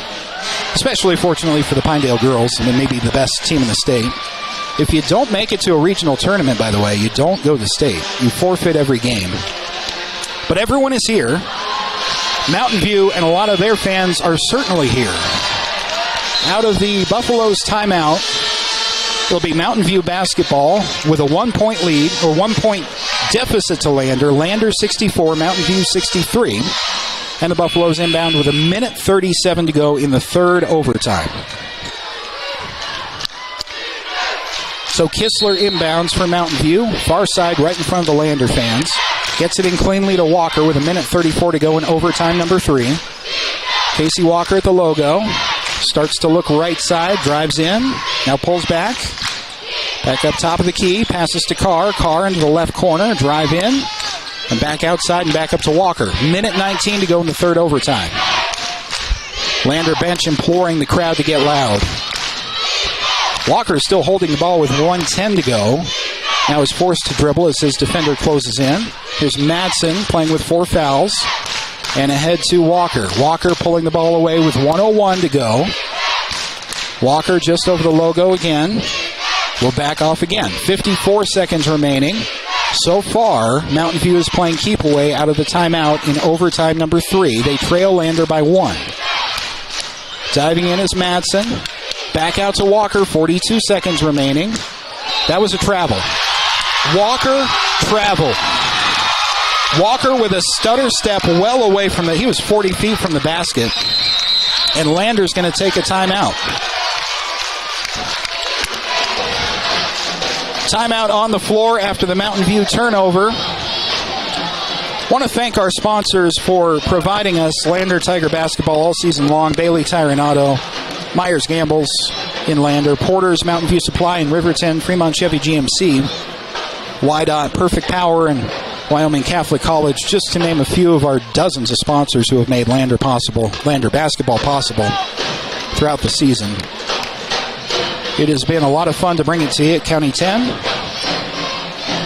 Especially fortunately for the Pinedale girls, and maybe the best team in the state. If you don't make it to a regional tournament, by the way, you don't go to state. You forfeit every game. But everyone is here. Mountain View and a lot of their fans are certainly here. Out of the Buffaloes timeout, it'll be Mountain View basketball with a 1-point lead, or 1-point deficit to Lander. Lander 64, Mountain View 63. And the Buffaloes inbound with 1:37 to go in the third overtime. So Kistler inbounds for Mountain View, far side right in front of the Lander fans. Gets it in cleanly to Walker with 1:34 to go in overtime number 3. Casey Walker at the logo. Starts to look right side, drives in, now pulls back. Back up top of the key, passes to Carr. Carr into the left corner, drive in, and back outside and back up to Walker. 1:19 to go in the third overtime. Lander bench imploring the crowd to get loud. Walker is still holding the ball with 1:10 to go. Now is forced to dribble as his defender closes in. Here's Madsen playing with 4 fouls. And ahead to Walker. Walker pulling the ball away with 1:01 to go. Walker just over the logo again. Will back off again. 54 seconds remaining. So far, Mountain View is playing keep away out of the timeout in overtime number 3. They trail Lander by 1. Diving in is Madsen. Back out to Walker. 42 seconds remaining. That was a travel. Walker travel. Walker with a stutter step well away from he was 40 feet from the basket. And Lander's going to take a timeout. Timeout on the floor after the Mountain View turnover. Want to thank our sponsors for providing us Lander Tiger basketball all season long. Bailey Tire and Auto, Myers Gambles in Lander, Porter's Mountain View Supply in Riverton, Fremont Chevy GMC, YDOT, Perfect Power, and Wyoming Catholic College, just to name a few of our dozens of sponsors who have made Lander basketball possible throughout the season. It has been a lot of fun to bring it to you at County 10.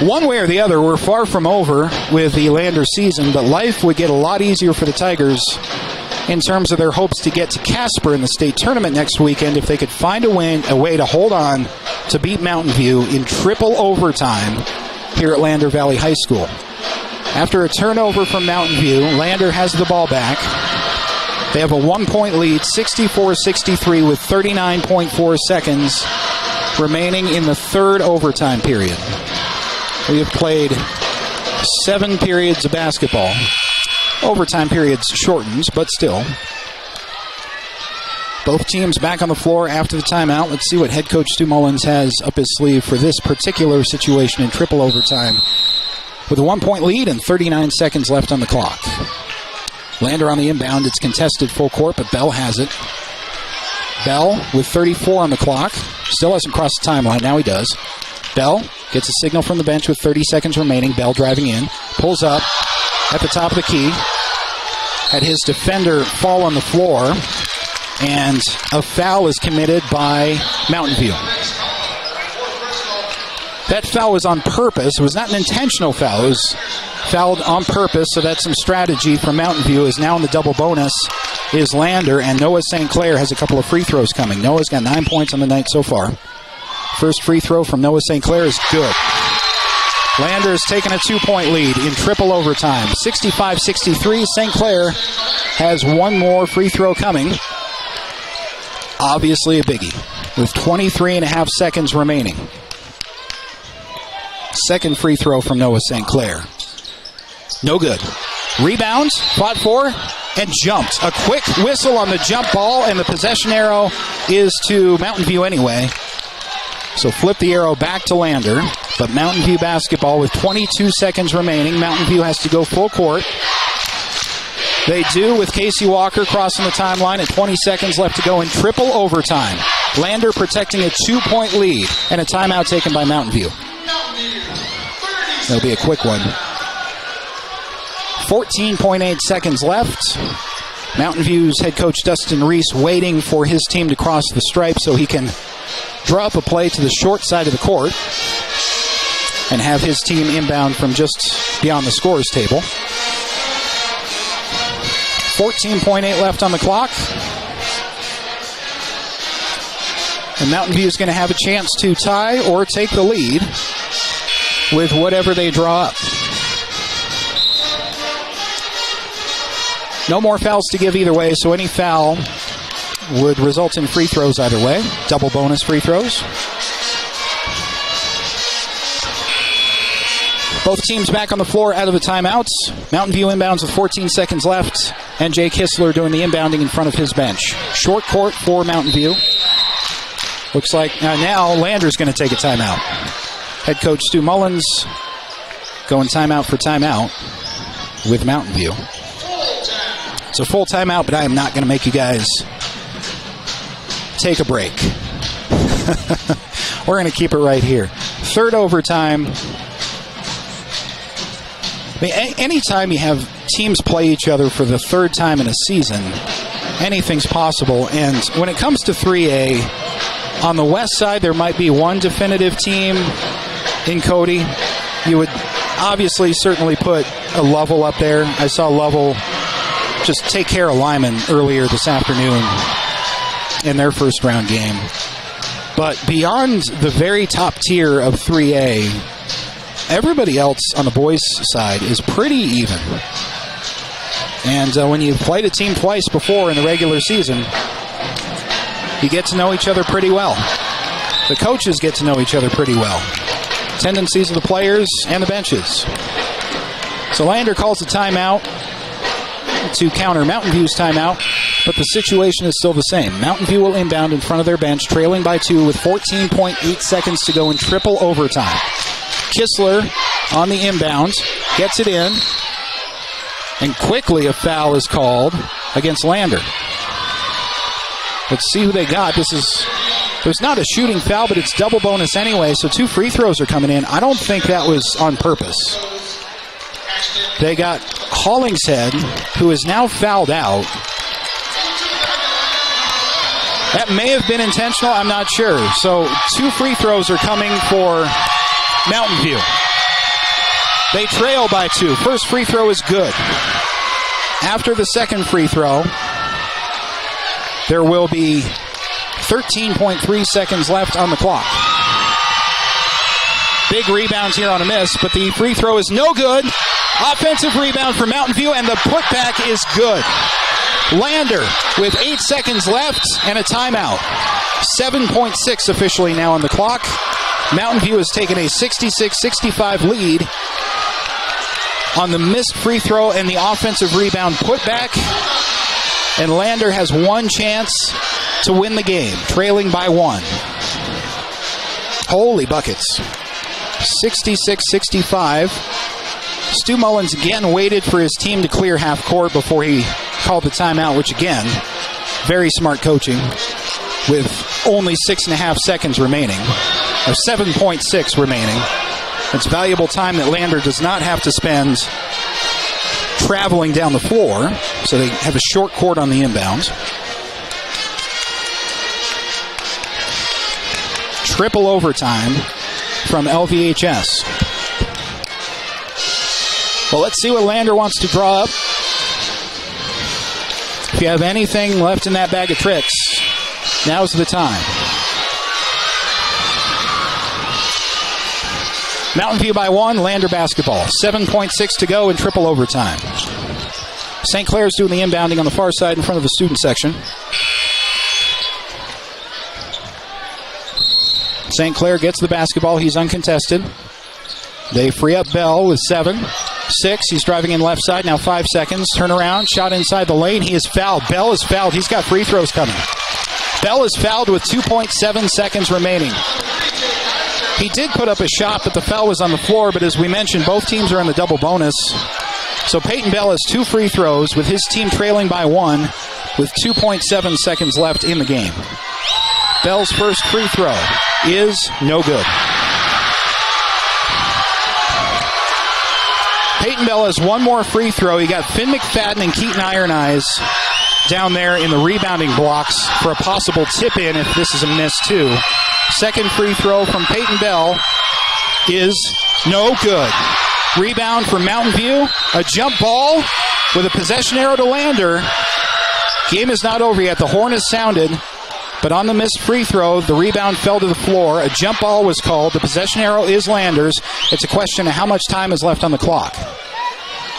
One way or the other, we're far from over with the Lander season, but life would get a lot easier for the Tigers in terms of their hopes to get to Casper in the state tournament next weekend if they could find a way to hold on to beat Mountain View in triple overtime here at Lander Valley High School. After a turnover from Mountain View, Lander has the ball back. They have a 1-point lead, 64-63 with 39.4 seconds remaining in the third overtime period. We have played 7 periods of basketball. Overtime periods shortens, but still. Both teams back on the floor after the timeout. Let's see what head coach Stu Mullins has up his sleeve for this particular situation in triple overtime. With a 1-point lead and 39 seconds left on the clock. Lander on the inbound. It's contested full court, but Bell has it. Bell with 34 on the clock. Still hasn't crossed the timeline. Now he does. Bell gets a signal from the bench with 30 seconds remaining. Bell driving in. Pulls up at the top of the key. Had his defender fall on the floor. And a foul is committed by Mountain View. That foul was on purpose. It was not an intentional foul. It was fouled on purpose, so that's some strategy from Mountain View. Is now in the double bonus is Lander, and Noah St. Clair has a couple of free throws coming. Noah's got 9 points on the night so far. First free throw from Noah St. Clair is good. Lander has taken a 2-point lead in triple overtime. 65-63. St. Clair has one more free throw coming. Obviously a biggie, with 23.5 seconds remaining. Second free throw from Noah St. Clair. No good. Rebounds, fought for, and jumped. A quick whistle on the jump ball, and the possession arrow is to Mountain View anyway. So flip the arrow back to Lander, but Mountain View basketball with 22 seconds remaining. Mountain View has to go full court. They do with Casey Walker crossing the timeline at 20 seconds left to go in triple overtime. Lander protecting a 2-point lead and a timeout taken by Mountain View. That'll be a quick one. 14.8 seconds left. Mountain View's head coach Dustin Reese waiting for his team to cross the stripe so he can draw up a play to the short side of the court and have his team inbound from just beyond the scorer's table. 14.8 left on the clock. And Mountain View is going to have a chance to tie or take the lead with whatever they draw up. No more fouls to give either way, so any foul would result in free throws either way. Double bonus free throws. Both teams back on the floor out of the timeouts. Mountain View inbounds with 14 seconds left, and Jay Kistler doing the inbounding in front of his bench. Short court for Mountain View. Looks like now Lander's going to take a timeout. Head coach Stu Mullins going timeout for timeout with Mountain View. It's a full timeout, but I am not going to make you guys take a break. We're going to keep it right here. Third overtime. I mean, anytime you have teams play each other for the third time in a season, anything's possible. And when it comes to 3A, on the west side, there might be one definitive team in Cody. You would obviously certainly put a Lovell up there. I saw Lovell just take care of Lyman earlier this afternoon in their first round game. But beyond the very top tier of 3A, everybody else on the boys' side is pretty even. And when you've played a team twice before in the regular season, you get to know each other pretty well. The coaches get to know each other pretty well. Tendencies of the players and the benches. So Lander calls a timeout to counter Mountain View's timeout, but the situation is still the same. Mountain View will inbound in front of their bench, trailing by 2 with 14.8 seconds to go in triple overtime. Kistler on the inbound, gets it in, and quickly a foul is called against Lander. Let's see who they got. There's not a shooting foul, but it's double bonus anyway, so 2 free throws are coming in. I don't think that was on purpose. They got Hollingshead, who is now fouled out. That may have been intentional, I'm not sure. So 2 free throws are coming for Mountain View. They trail by 2. First free throw is good. After the second free throw, there will be 13.3 seconds left on the clock. Big rebounds here on a miss, but the free throw is no good. Offensive rebound for Mountain View, and the putback is good. Lander with 8 seconds left and a timeout. 7.6 officially now on the clock. Mountain View has taken a 66-65 lead on the missed free throw and the offensive rebound putback. And Lander has one chance to win the game, trailing by 1. Holy buckets. 66-65. Stu Mullins again waited for his team to clear half court before he called the timeout, which again, very smart coaching with only 6.5 seconds remaining, or 7.6 remaining. It's valuable time that Lander does not have to spend traveling down the floor, so they have a short court on the inbound. Triple overtime from LVHS. Well, let's see what Lander wants to draw up. If you have anything left in that bag of tricks, now's the time. Mountain View by 1, Lander basketball. 7.6 to go in triple overtime. St. Clair's doing the inbounding on the far side in front of the student section. St. Clair gets the basketball. He's uncontested. They free up Bell with 7. 6, he's driving in left side, now 5 seconds. Turn around, shot inside the lane. He is fouled. Bell is fouled. He's got free throws coming. Bell is fouled with 2.7 seconds remaining. He did put up a shot, but the foul was on the floor. But as we mentioned, both teams are in the double bonus. So Peyton Bell has 2 free throws with his team trailing by 1 with 2.7 seconds left in the game. Bell's first free throw is no good. Peyton Bell has 1 more free throw. You got Finn McFadden and Keaton Iron Eyes down there in the rebounding blocks for a possible tip-in if this is a miss, too. Second free throw from Peyton Bell is no good. Rebound for Mountain View. A jump ball with a possession arrow to Lander. Game is not over yet. The horn has sounded. But on the missed free throw, the rebound fell to the floor. A jump ball was called. The possession arrow is Lander's. It's a question of how much time is left on the clock.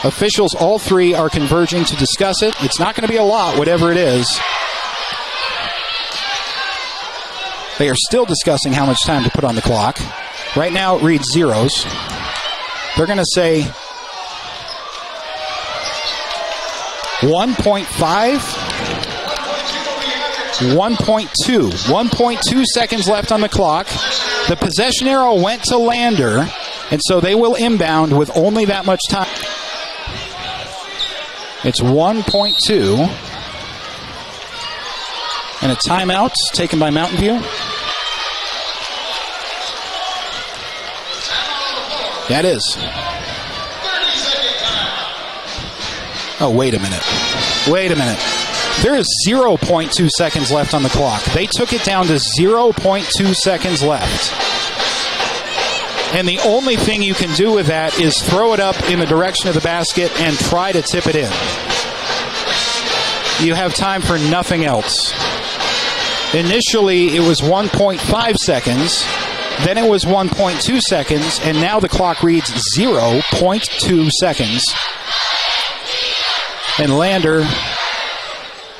Officials, all three, are converging to discuss it. It's not going to be a lot, whatever it is. They are still discussing how much time to put on the clock. Right now it reads zeros. They're going to say 1.5, 1.2. 1.2 seconds left on the clock. The possession arrow went to Lander, and so they will inbound with only that much time. It's 1.2. And a timeout taken by Mountain View. That is. Oh, wait a minute. Wait a minute. There is 0.2 seconds left on the clock. They took it down to 0.2 seconds left. And the only thing you can do with that is throw it up in the direction of the basket and try to tip it in. You have time for nothing else. Initially, it was 1.5 seconds. Then it was 1.2 seconds. And now the clock reads 0.2 seconds. And Lander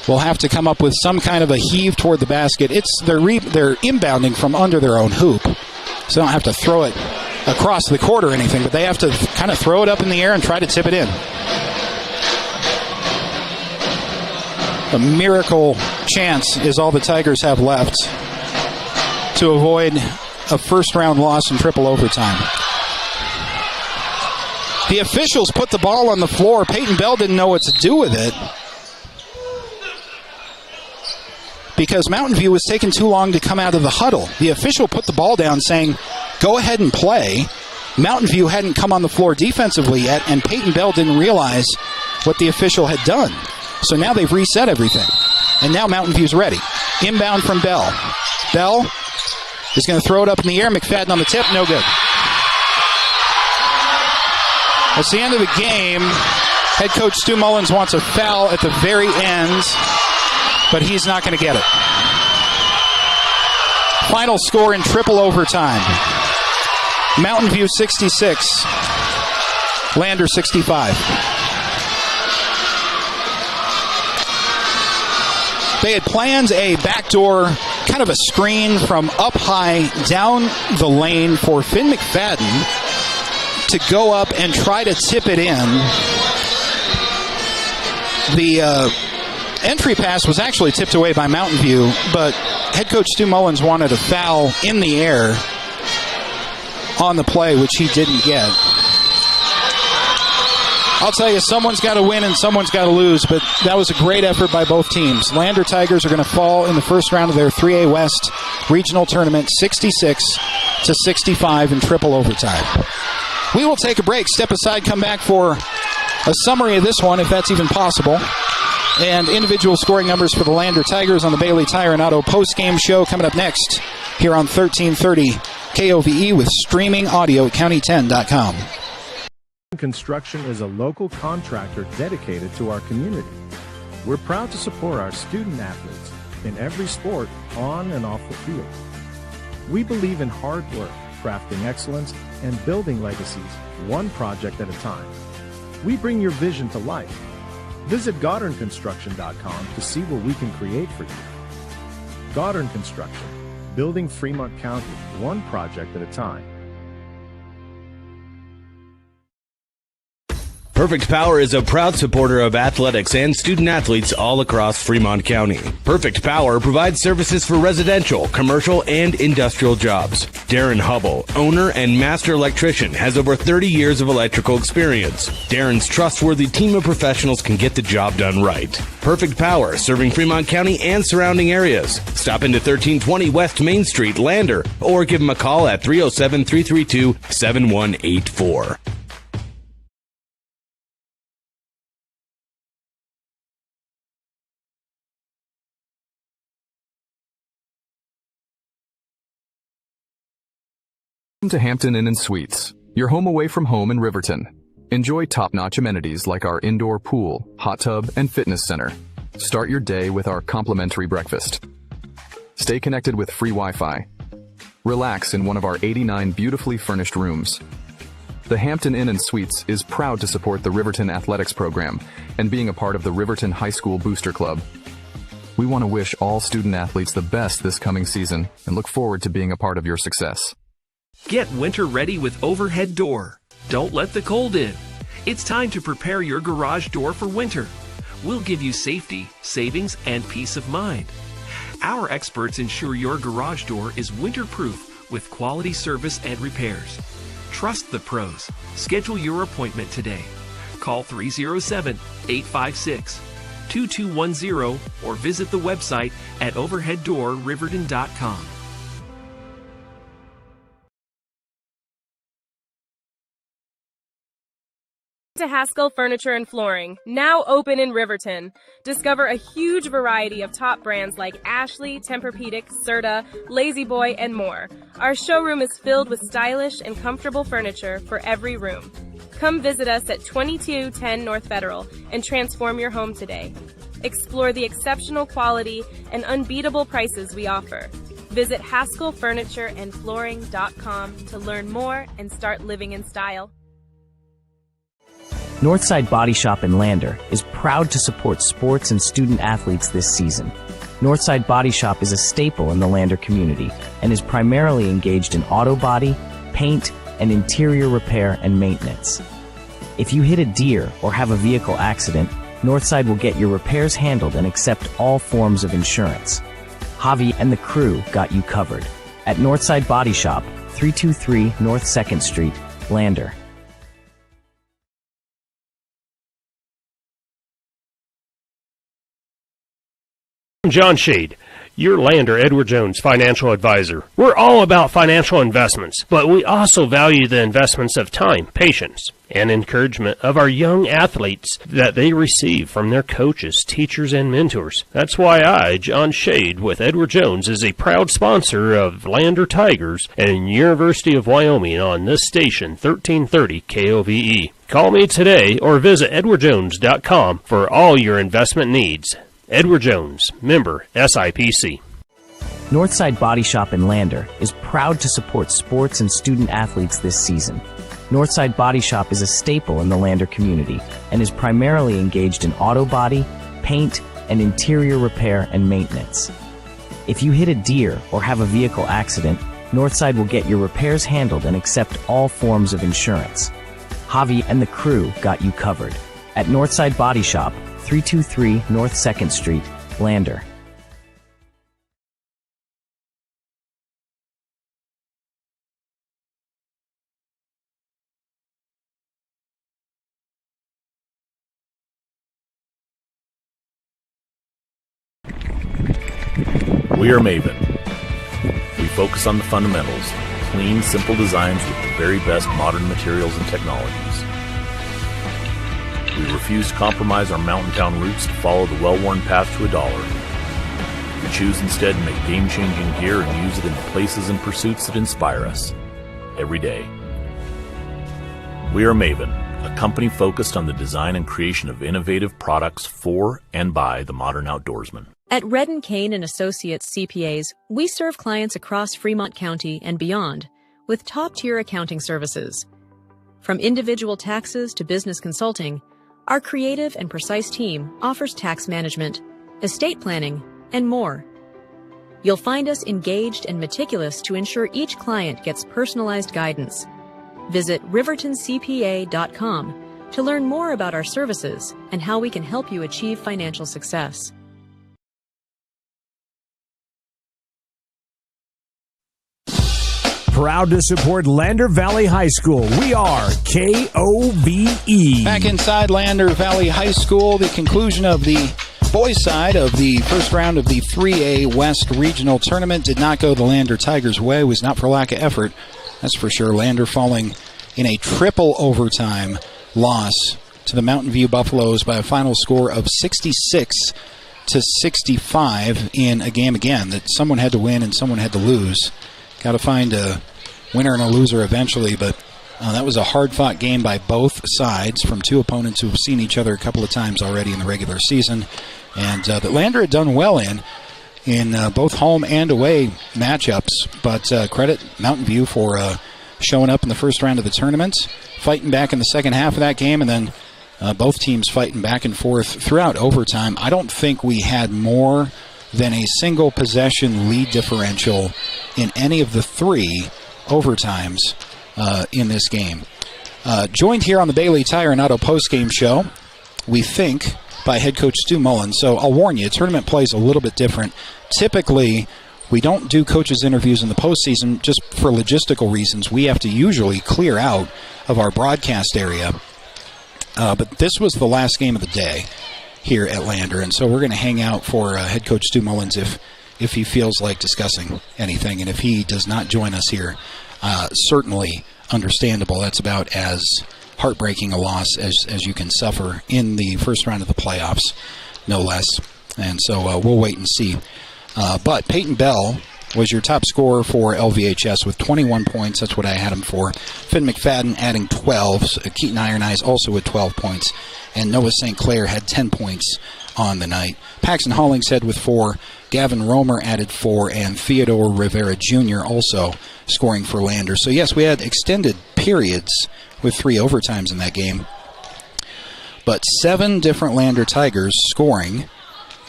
will have to come up with some kind of a heave toward the basket. They're inbounding from under their own hoop. So they don't have to throw it across the court or anything, but they have to kind of throw it up in the air and try to tip it in. A miracle chance is all the Tigers have left to avoid a first-round loss in triple overtime. The officials put the ball on the floor. Peyton Bell didn't know what to do with it because Mountain View was taking too long to come out of the huddle. The official put the ball down saying, go ahead and play. Mountain View hadn't come on the floor defensively yet, and Peyton Bell didn't realize what the official had done. So now they've reset everything. And now Mountain View's ready. Inbound from Bell. Bell is going to throw it up in the air. McFadden on the tip. No good. That's the end of the game. Head coach Stu Mullins wants a foul at the very end, but he's not going to get it. Final score in triple overtime. Mountain View 66. Lander 65. They had planned a backdoor, kind of a screen from up high down the lane for Finn McFadden to go up and try to tip it in. The entry pass was actually tipped away by Mountain View, but head coach Stu Mullins wanted a foul in the air on the play, which he didn't get. I'll tell you, someone's got to win and someone's got to lose, but that was a great effort by both teams. Lander Tigers are going to fall in the first round of their 3A West regional tournament, 66-65 in triple overtime. We will take a break, step aside, come back for a summary of this one, if that's even possible, and individual scoring numbers for the Lander Tigers on the Bailey Tire and Auto postgame show coming up next here on 1330 KOVE with streaming audio at county10.com. Construction is a local contractor dedicated to our community. We're proud to support our student athletes in every sport on and off the field. We believe in hard work, crafting excellence, and building legacies one project at a time. We bring your vision to life. Visit GoddardConstruction.com to see what we can create for you. Goddard Construction, building Fremont County one project at a time. Perfect Power is a proud supporter of athletics and student athletes all across Fremont County. Perfect Power provides services for residential, commercial, and industrial jobs. Darren Hubble, owner and master electrician, has over 30 years of electrical experience. Darren's trustworthy team of professionals can get the job done right. Perfect Power, serving Fremont County and surrounding areas. Stop into 1320 West Main Street, Lander, or give him a call at 307-332-7184. Welcome to Hampton Inn & Suites, your home away from home in Riverton. Enjoy top-notch amenities like our indoor pool, hot tub, and fitness center. Start your day with our complimentary breakfast. Stay connected with free Wi-Fi. Relax in one of our 89 beautifully furnished rooms. The Hampton Inn and Suites is proud to support the Riverton Athletics program and being a part of the Riverton High School Booster Club. We want to wish all student athletes the best this coming season and look forward to being a part of your success. Get winter ready with Overhead Door. Don't let the cold in. It's time to prepare your garage door for winter. We'll give you safety, savings, and peace of mind. Our experts ensure your garage door is winter-proof with quality service and repairs. Trust the pros. Schedule your appointment today. Call 307-856-2210 or visit the website at overheaddoorriverton.com. To Haskell Furniture and Flooring, now open in Riverton. Discover a huge variety of top brands like Ashley, Tempur-Pedic, Serta, Lazy Boy, and more. Our showroom is filled with stylish and comfortable furniture for every room. Come visit us at 2210 North Federal and transform your home today. Explore the exceptional quality and unbeatable prices we offer. Visit HaskellFurnitureandFlooring.com to learn more and start living in style. Northside Body Shop in Lander is proud to support sports and student athletes this season. Northside Body Shop is a staple in the Lander community and is primarily engaged in auto body, paint, and interior repair and maintenance. If you hit a deer or have a vehicle accident, Northside will get your repairs handled and accept all forms of insurance. Javi and the crew got you covered at Northside Body Shop, 323 North 2nd Street, Lander. I'm John Shade, your Lander Edward Jones financial advisor. We're all about financial investments, but we also value the investments of time, patience, and encouragement of our young athletes that they receive from their coaches, teachers, and mentors. That's why I, John Shade, with Edward Jones, is a proud sponsor of Lander Tigers and University of Wyoming on this station, 1330 KOVE. Call me today or visit edwardjones.com for all your investment needs. Edward Jones, member SIPC. Northside Body Shop in Lander is proud to support sports and student athletes this season. Northside Body Shop is a staple in the Lander community and is primarily engaged in auto body, paint, and interior repair and maintenance. If you hit a deer or have a vehicle accident, Northside will get your repairs handled and accept all forms of insurance. Javi and the crew got you covered at Northside Body Shop, 323 North 2nd Street, Lander. We are Maven. We focus on the fundamentals, clean, simple designs with the very best modern materials and technologies. We refuse to compromise our mountain town roots to follow the well-worn path to $1. We choose instead to make game-changing gear and use it in the places and pursuits that inspire us every day. We are Maven, a company focused on the design and creation of innovative products for and by the modern outdoorsman. At Redden Kane and Associates CPAs, we serve clients across Fremont County and beyond with top-tier accounting services. From individual taxes to business consulting, our creative and precise team offers tax management, estate planning, and more. You'll find us engaged and meticulous to ensure each client gets personalized guidance. Visit rivertoncpa.com to learn more about our services and how we can help you achieve financial success. Proud to support Lander Valley High School. We are KOVE. Back inside Lander Valley High School, the conclusion of the boys' side of the first round of the 3A West Regional Tournament did not go the Lander Tigers' way. It was not for lack of effort, that's for sure. Lander falling in a triple overtime loss to the Mountain View Buffaloes by a final score of 66-65 in a game, again, that someone had to win and someone had to lose. Got to find a winner and a loser eventually, but that was a hard-fought game by both sides from two opponents who have seen each other a couple of times already in the regular season, and that Lander had done well in both home and away matchups, but credit Mountain View for showing up in the first round of the tournament, fighting back in the second half of that game, and then both teams fighting back and forth throughout overtime. I don't think we had more than a single possession lead differential in any of the 3 overtimes in this game. Joined here on the Bailey Tire and Auto postgame show, we think, by head coach Stu Mullins. So I'll warn you, tournament play is a little bit different. Typically, we don't do coaches' interviews in the postseason just for logistical reasons. We have to usually clear out of our broadcast area. But this was the last game of the day here at Lander, and so we're going to hang out for head coach Stu Mullins if he feels like discussing anything. And if he does not join us here, certainly understandable. That's about as heartbreaking a loss as you can suffer in the first round of the playoffs, no less. And so we'll wait and see. But Peyton Bell was your top scorer for LVHS with 21 points. That's what I had him for. Finn McFadden adding 12. Keaton Iron Eyes also with 12 points. And Noah St. Clair had 10 points on the night. Paxton Hollingshead with 4. Gavin Romer added 4. And Theodore Rivera Jr. also scoring for Lander. So, yes, we had extended periods with 3 overtimes in that game. But 7 different Lander Tigers scoring,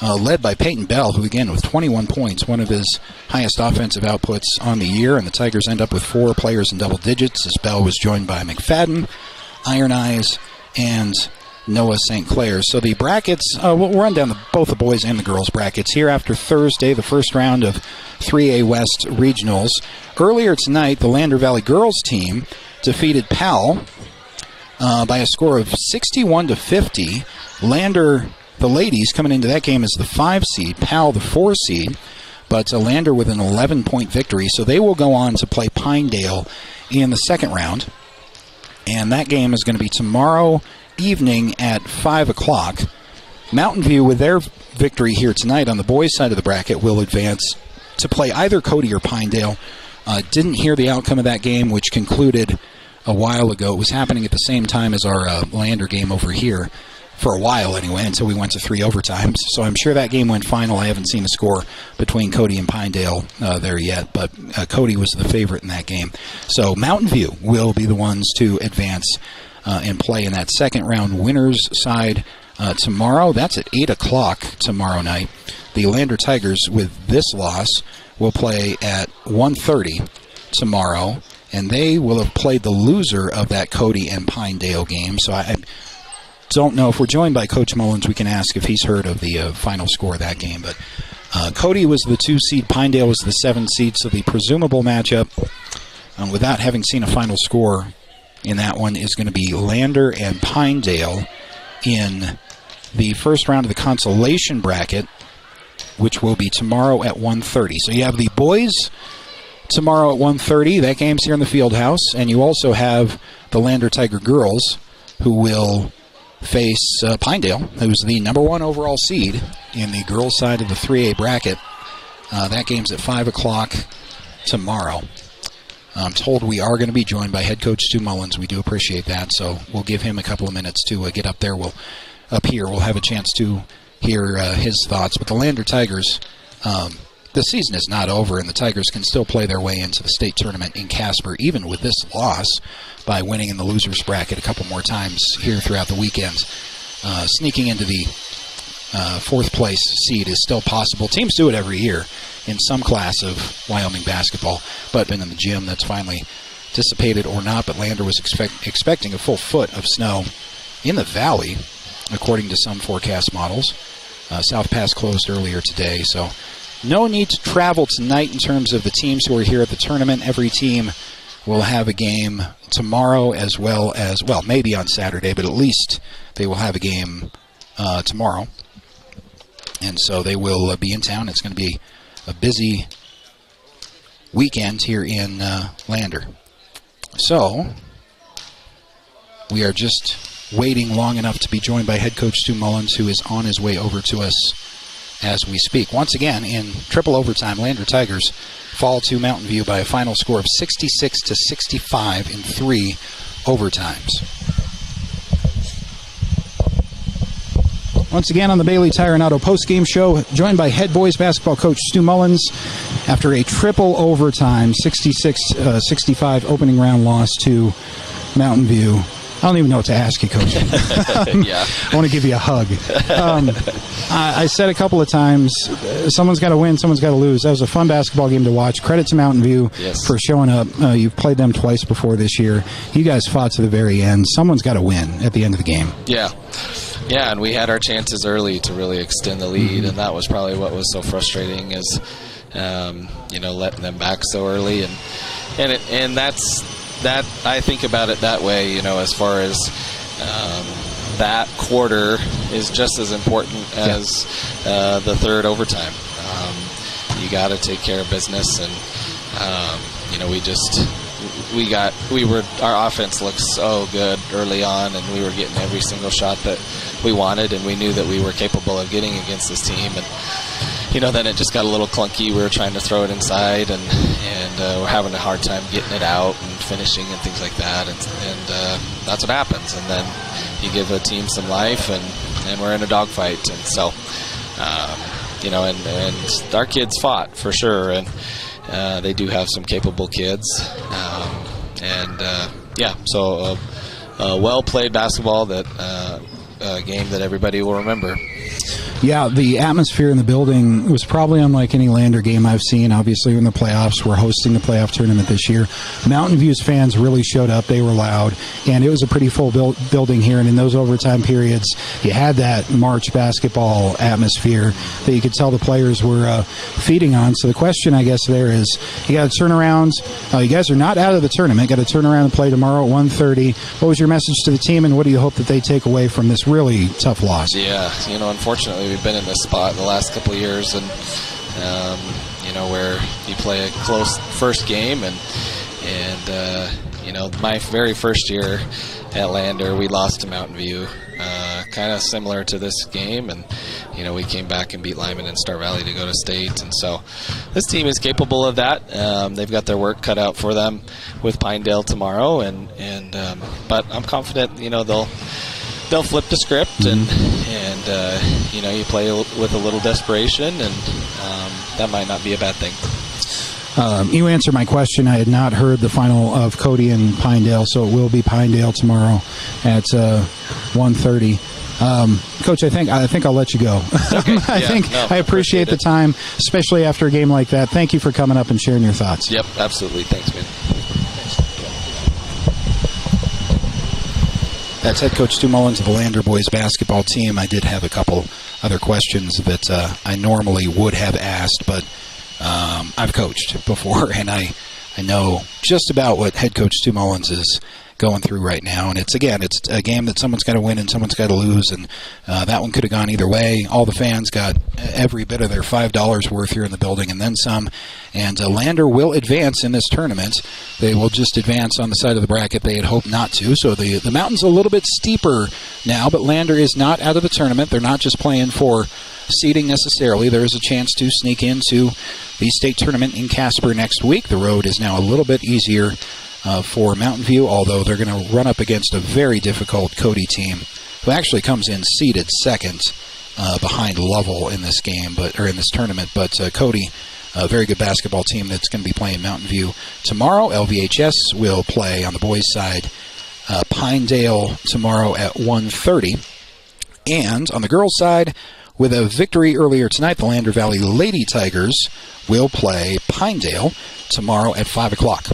led by Peyton Bell, who, again, with 21 points, one of his highest offensive outputs on the year. And the Tigers end up with 4 players in double digits, as Bell was joined by McFadden, Iron Eyes, and Noah St. Clair. So the brackets, we'll run down both the boys and the girls brackets here after Thursday, the first round of 3A West Regionals. Earlier tonight, the Lander Valley girls team defeated Powell by a score of 61-50. Lander, the ladies, coming into that game as the 5 seed, Powell the 4 seed, but Lander with an 11-point victory. So they will go on to play Pinedale in the second round. And that game is going to be tomorrow evening at 5 o'clock. Mountain View, with their victory here tonight on the boys' side of the bracket, will advance to play either Cody or Pinedale. Didn't hear the outcome of that game, which concluded a while ago. It was happening at the same time as our Lander game over here, for a while anyway, until we went to 3 overtimes. So I'm sure that game went final. I haven't seen a score between Cody and Pinedale there yet, but Cody was the favorite in that game. So Mountain View will be the ones to advance and play in that second round winners side tomorrow. That's at 8 o'clock tomorrow night. The Lander Tigers, with this loss, will play at 1:30 tomorrow, and they will have played the loser of that Cody and Pinedale game. So I don't know if we're joined by Coach Mullins. We can ask if he's heard of the final score of that game. But Cody was the 2 seed, Pinedale was the 7 seed, so the presumable matchup, without having seen a final score in that one, is going to be Lander and Pinedale in the first round of the consolation bracket, which will be tomorrow at 1:30. So you have the boys tomorrow at 1:30. That game's here in the field house. And you also have the Lander Tiger girls, who will face Pinedale, who's the number 1 overall seed in the girls' side of the 3A bracket. That game's at 5 o'clock tomorrow. I'm told we are going to be joined by head coach Stu Mullins. We do appreciate that, so we'll give him a couple of minutes to get up there. We'll have a chance to hear his thoughts. But the Lander Tigers, the season is not over, and the Tigers can still play their way into the state tournament in Casper, even with this loss, by winning in the losers bracket a couple more times here throughout the weekends. Sneaking into the 4th place seed is still possible. Teams do it every year in some class of Wyoming basketball, but been in the gym that's finally dissipated or not. But Lander was expecting a full foot of snow in the valley, according to some forecast models. South Pass closed earlier today, so no need to travel tonight in terms of the teams who are here at the tournament. Every team will have a game tomorrow, as well as, well, maybe on Saturday, but at least they will have a game tomorrow. And so they will be in town. It's going to be a busy weekend here in Lander. So we are just waiting long enough to be joined by head coach Stu Mullins, who is on his way over to us as we speak. Once again, in triple overtime, Lander Tigers fall to Mountain View by a final score of 66-65 in 3 overtimes. Once again on the Bailey Tire and Auto postgame show, joined by head boys basketball coach Stu Mullins after a triple overtime 66-65 opening round loss to Mountain View. I don't even know what to ask you, Coach. Yeah. I want to give you a hug. I said a couple of times, someone's got to win, someone's got to lose. That was a fun basketball game to watch. Credit to Mountain View for showing up. You've played them twice before this year. You guys fought to the very end. Someone's got to win at the end of the game. Yeah. Yeah, and we had our chances early to really extend the lead, and that was probably what was so frustrating is, letting them back so early. And that's that. I think about it that way, as far as that quarter is just as important as the third overtime. You got to take care of business, and our offense looked so good early on, and we were getting every single shot that we wanted, and we knew that we were capable of getting against this team. And then it just got a little clunky. We were trying to throw it inside, and we're having a hard time getting it out and finishing and things like that. And that's what happens. And then you give a team some life, and we're in a dogfight. And so, and our kids fought for sure, and they do have some capable kids. So well played basketball, that game that everybody will remember. Yeah, the atmosphere in the building was probably unlike any Lander game I've seen. Obviously, in the playoffs, we're hosting the playoff tournament this year. Mountain View's fans really showed up. They were loud, and it was a pretty full building here. And in those overtime periods, you had that March basketball atmosphere that you could tell the players were feeding on. So the question, I guess, there is, you got to turn around. You guys are not out of the tournament. Got to turn around and play tomorrow at 1:30. What was your message to the team, and what do you hope that they take away from this really tough loss? Yeah, unfortunately, we've been in this spot the last couple of years, and where you play a close first game, and my very first year at Lander, we lost to Mountain View, kind of similar to this game, and we came back and beat Lyman and Star Valley to go to state, and so this team is capable of that. They've got their work cut out for them with Pinedale tomorrow, but I'm confident they'll flip the script, and you play with a little desperation, and that might not be a bad thing. You answered my question. I had not heard the final of Cody and Pinedale, so it will be Pinedale tomorrow at 1:30. Coach, I think I'll let you go. Okay. I appreciate the time, especially after a game like that. Thank you for coming up and sharing your thoughts. Yep, absolutely. Thanks, man. That's head coach Stu Mullins of the Lander boys basketball team. I did have a couple other questions that I normally would have asked, but I've coached before, and I know just about what head coach Stu Mullins is going through right now. And it's a game that someone's got to win and someone's got to lose, and that one could have gone either way. All the fans got every bit of their $5 worth here in the building and then some. And Lander will advance in this tournament. They will just advance on the side of the bracket they had hoped not to. So the mountain's a little bit steeper now, but Lander is not out of the tournament. They're not just playing for seeding necessarily. There is a chance to sneak into the state tournament in Casper next week. The road is now a little bit easier for Mountain View, although they're going to run up against a very difficult Cody team, who actually comes in seeded second behind Lovell in this game, in this tournament. But Cody, a very good basketball team that's going to be playing Mountain View tomorrow. LVHS will play on the boys' side Pinedale tomorrow at 1:30, and on the girls' side, with a victory earlier tonight, the Lander Valley Lady Tigers will play Pinedale tomorrow at 5 o'clock.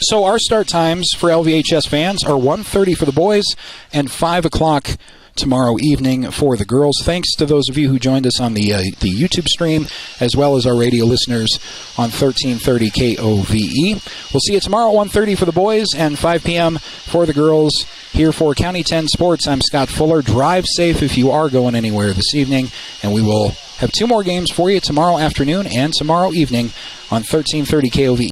So our start times for LVHS fans are 1:30 for the boys and 5 o'clock tomorrow evening for the girls. Thanks to those of you who joined us on the YouTube stream, as well as our radio listeners on 1330 KOVE. We'll see you tomorrow at 1:30 for the boys and 5 p.m. for the girls. Here for County 10 Sports, I'm Scott Fuller. Drive safe if you are going anywhere this evening, and we will have 2 more games for you tomorrow afternoon and tomorrow evening on 1330 KOVE.